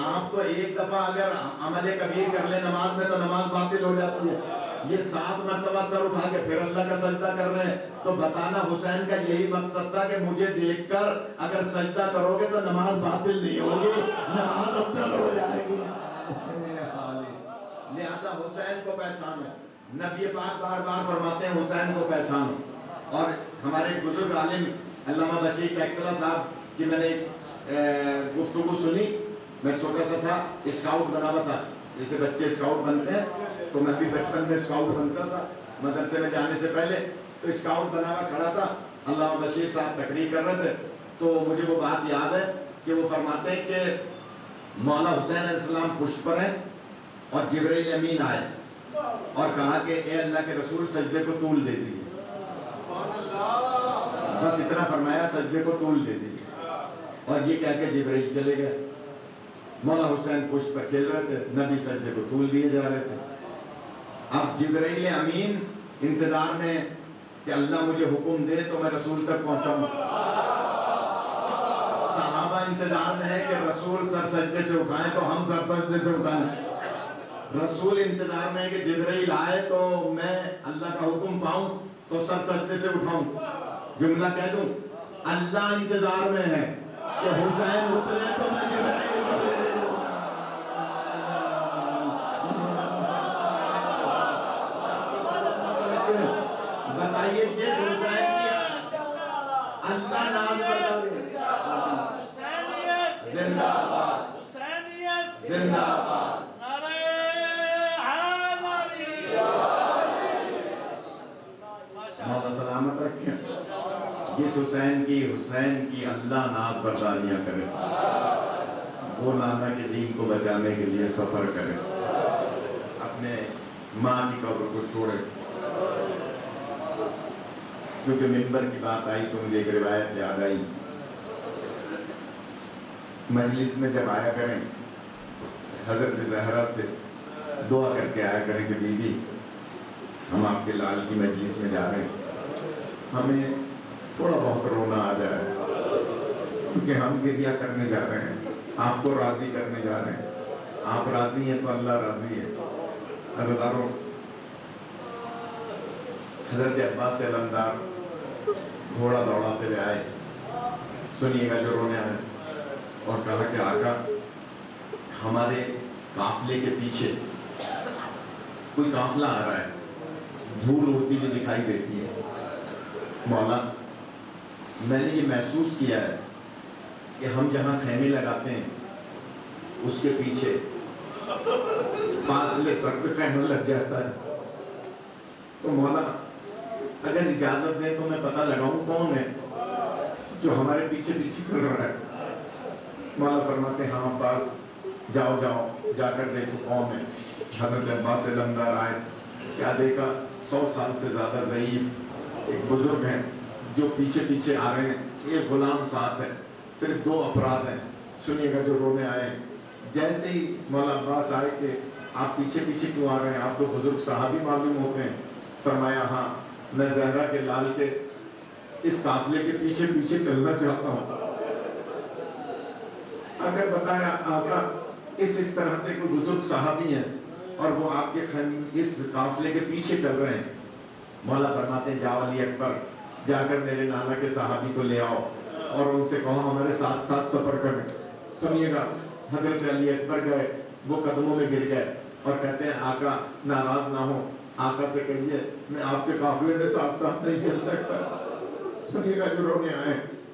آپ تو ایک دفعہ اگر عمل کبیر کر لیں نماز میں تو نماز باطل ہو جاتی ہے، یہ 7 مرتبہ سر اٹھا کے پھر اللہ کا سجدہ کر رہے ہیں۔ تو بتانا حسین کا یہی مقصد تھا کہ مجھے دیکھ کر اگر سجدہ کرو گے تو نماز باطل نہیں ہوگی، نماز افضل ہو جائے گی۔ لہذا حسین کو پہچانو، نبی پاک بار بار فرماتے ہیں حسین کو پہچانو۔ اور ہمارے بزرگ عالم علامہ بشیر کیکسلہ صاحب کی میں نے گفتگو سنی، میں چھوٹا سا تھا، اسکاؤٹ بنا ہوا تھا، جیسے بچے اسکاؤٹ بنتے ہیں، تو میں بھی بچپن میں اسکاؤٹ بنتا تھا مدرسے میں جانے سے پہلے، تو اسکاؤٹ بنا ہوا کھڑا تھا، علامہ بشیر صاحب تقریر کر رہے تھے، تو مجھے وہ بات یاد ہے کہ وہ فرماتے ہیں کہ مولا حسین علیہ السلام پشت پر ہیں اور جبرائیل امین آئے اور کہا کہ اے اللہ کے رسول سجدے کو طول دے دیجیے، بس اتنا فرمایا، سجدے کو طول دے دیجیے، اور یہ کہہ کے جبرائیل چلے گئے۔ مولا حسین پشت پر کھیل رہے تھے، نبی سجدے کو طول دیے جا رہے تھے۔ اب جبرائیل امین انتظار میں کہ اللہ مجھے حکم دے تو میں رسول تک پہنچاؤں، صحابہ انتظار میں ہے کہ رسول سر سجدے سے اٹھائیں تو ہم سر سجدے سے اٹھائیں، رسول انتظار میں ہے کہ جبرائیل آئے تو میں اللہ کا حکم پاؤں تو سر سجدے سے اٹھاؤں۔ جملہ کہہ دوں، اللہ انتظار میں ہے کہ حسین اترے تو میں جبرائیل کو دے دوں۔ بتائیے جس حسین کی اللہ ناز برداری، زندہ آباد، زندہ آباد، مولا سلامت رکھیں۔ جس حسین کی اللہ ناز برداریاں کرے، وہ نانا کے دین کو بچانے کے لیے سفر کرے، اپنے ماں کی قبر کو چھوڑے۔ کیونکہ منبر کی بات آئی تو مجھے ایک روایت یاد آئی، مجلس میں جب آیا کریں حضرت زہرا سے دعا کر کے آیا کریں کہ بی بی ہم آپ کے لال کی مجلس میں جا رہے ہیں، ہمیں تھوڑا بہت رونا آ جائے کیونکہ ہم گریہ کرنے جا رہے ہیں، آپ کو راضی کرنے جا رہے ہیں، آپ راضی ہیں تو اللہ راضی ہے۔ حضرتاروں، حضرت عباس سے علمدار گھوڑا دوڑاتے ہوئے آئے، سنیے گا جو رونے آئے، اور کہا کہ آقا ہمارے قافلے کے پیچھے کوئی قافلہ آ رہا ہے، دھول اڑتی ہوئی دکھائی دیتی ہے، مولا میں نے یہ محسوس کیا ہے کہ ہم جہاں خیمے لگاتے ہیں اس کے پیچھے فاصلے پر کوئی خیمہ لگ جاتا ہے، تو مولا اگر اجازت دیں تو میں پتہ لگاؤں کون ہے جو ہمارے پیچھے پیچھے چل رہا ہے۔ مولا فرماتے ہیں ہاں عباس جاؤ جا کر دیکھو کون ہے۔ حضرت عباس علمدار آئے، کیا دیکھا 100 سال سے زیادہ ضعیف ایک بزرگ ہیں جو پیچھے پیچھے آ رہے ہیں، ایک غلام ساتھ ہے، صرف 2 افراد ہیں۔ سنیے گا جو رونے آئے، جیسے ہی مولا عباس آئے کہ آپ پیچھے پیچھے کیوں آ رہے ہیں، آپ تو بزرگ صحابی معلوم ہوتے ہیں، فرمایا ہاں میں زہرا کے لال کے اس قافلے کے پیچھے پیچھے چلنا چاہتا ہوں۔ اگر بتایا آقا اس طرح سے کوئی بزرگ صحابی ہیں اور وہ آپ کے اس قافلے کے پیچھے چل رہے ہیں، مولا فرماتے ہیں جاؤ علی اکبر جا کر میرے نانا کے صحابی کو لے آؤ اور ان سے کہو ہمارے ساتھ ساتھ سفر کریں۔ سنیے گا حضرت علی اکبر گئے، وہ قدموں میں گر گئے اور کہتے ہیں آقا ناراض نہ ہو، آقا سے کہیے میں آپ کے قافلے کے ساتھ ساتھ نہیں چل سکتا۔ سنیے گا جو رونے آئے،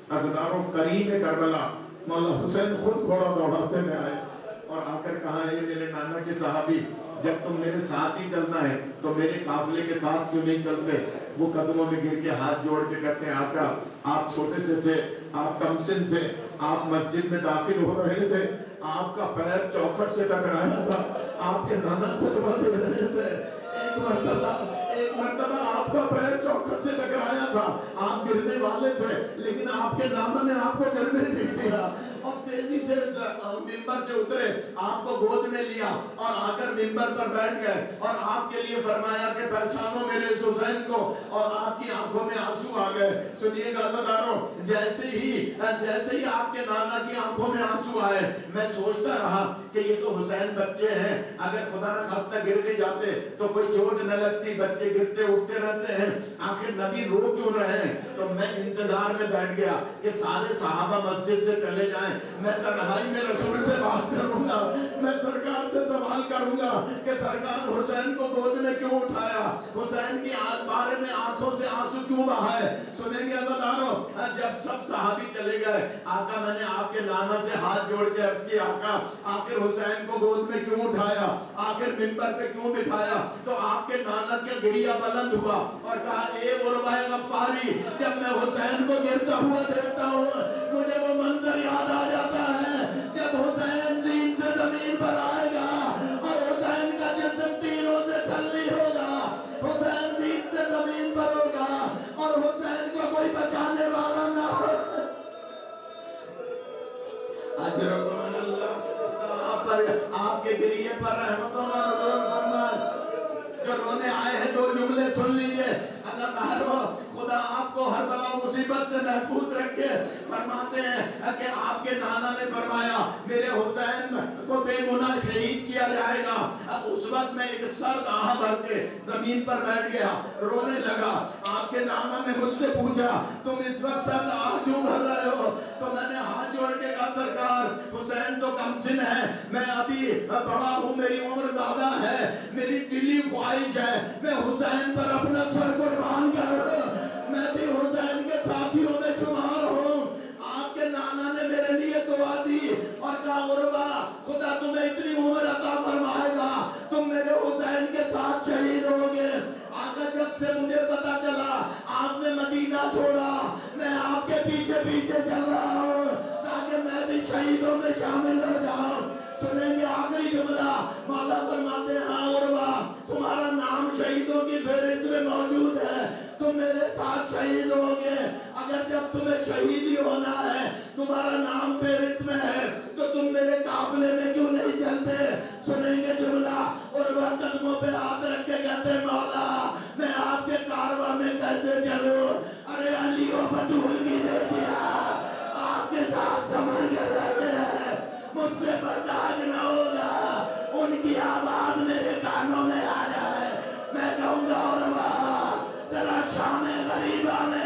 عزیزانوں کریم کربلا مولا حسین خود گھوڑا دوڑاتے میں آئے اور آ کر کہا ہے میرے نانا کے صحابی جب تم میرے ساتھ ہی چلنا ہے تو میرے قافلے کے ساتھ کیوں نہیں چلتے؟ وہ قدموں میں گر کے ہاتھ جوڑ کے کہتے ہیں آقا آپ چھوٹے سے تھے آپ کمسن تھے، آپ مسجد میں داخل ہو رہے تھے، آپ کا پیر چوکھٹ سے ٹکرایا تھا، آپ کے نانا خطبہ دے رہے تھے، ایک مرتبہ آپ کا پیر چوکھٹ سے ٹکرایا تھا، آپ گرنے والے تھے، لیکن آپ کے نانا نے آپ کو گرنے نہیں دیا اور تیزی سے ممبر سے اترے، آپ کو گود میں لیا اور آ کر ممبر پر بیٹھ گئے اور آپ کے لیے فرمایا کہ پہچانو میرے اس حسین کو، اور آپ کی آنکھوں میں آنسو آ گئے۔ سنیے گا عزیزانو، جیسے ہی آپ کے نانا کی آنکھوں میں آنسو آئے، میں سوچتا رہا کہ یہ تو حسین بچے ہیں، اگر خدا نہ خواستہ گر بھی جاتے تو کوئی چوٹ نہ لگتی، بچے گرتے اٹھتے رہتے ہیں، آخر نبی رو کیوں رہے ہیں؟ تو میں انتظار میں بیٹھ گیا کہ سارے صحابہ مسجد سے چلے جائیں، میں تنہائی میں رسول سے بات کروں گا، میں سرکار سے سوال کروں گا کہ سرکار حسین کو گود میں کیوں اٹھایا، حسین کی بارے میں آنکھوں سے آنسو کیوں بہائے؟ سنیں گے عزیزانو، جب سب صحابی چلے گئے، آقا میں نے آپ کے نانا سے ہاتھ جوڑ کے عرض کیا، آقا آخر حسین کو گود میں کیوں اٹھایا، آخر منبر پہ کیوں بٹھایا؟ تو آپ کے نانا کا گریہ بلند ہوا اور کہا، اے عروہ غفاری، جب میں حسین کو گرتا ہوا دیکھتا ہوں مجھے وہ منظر یاد آ جاتا ہے جب حسین زین سے زمین پر آئے گا اور حسین کا جسم تیروں سے چھلنی ہوگا، حسین زین سے زمین پر ہوگا اور حسین کو کوئی بچانے والا نہ ہو۔ اجرکم اللہ، آپ کے گریے پر رحمتوں کا نزول فرمائے۔ جو رونے آئے ہیں دو جملے سن لیجئے، اللہ تعالیٰ خدا آپ کو ہر بلا و مصیبت سے محفوظ رکھے۔ فرماتے ہیں کہ آپ کے نانا نے فرمایا میرے حسین کو بے گناہ شہید کیا جائے گا۔ اس وقت میں ایک سرد آہ بھر کے زمین پر بیٹھ گیا، رونے لگا۔ آپ کے نانا نے مجھ سے پوچھا تم اس وقت سرد آہ کیوں بھر رہے ہو؟ تو میں نے ہاتھ جوڑ کے کہا سرکار حسین تو کم سن ہے، میں ابھی بڑا ہوں، میری عمر زیادہ ہے، میری دلی خواہش ہے میں حسین پر اپنا سر قربان کروں، میں بھی حسین کے ساتھیوں میں شمار ہوں۔ آپ کے نانا نے میرے لیے دعا دی اور کہا عروہ خدا تمہیں اتنی عمر عطا فرمائے گا تم میرے حسین کے ساتھ شہید ہوگے۔ آقا جب سے مجھے پتا چلا آپ نے مدینہ چھوڑا، میں آپ کے پیچھے پیچھے چل رہا ہوں تاکہ میں بھی شہیدوں میں شامل ہو جاؤں۔ سنیں گے آخری جملہ، مولا فرماتے ہیں ہاں عروہ تمہارا نام شہیدوں کی فہرست میں موجود ہے، تم میرے ساتھ شہید ہوگے۔ اگر جب تمہیں شہیدی ہونا ہے تمہارا نام فہرست میں ہے تو تم میرے قافلے میں کیوں نہیں چلتے؟ سنیں گے جملہ، عروہ قدموں پہ ہاتھ رکھ کے کہتے ہیں مولا میں آپ کے کارواں میں کیسے چلوں؟ ارے علی و بطول کی بیٹیاں آپ کے ساتھ سمجھ کے رہتے ہیں، مجھ سے برداشت نہ ہوگا، ان کی آواز میرے کانوں میں آ جائے، میں کہوں گا عروہ ذرا شام غریبہ میں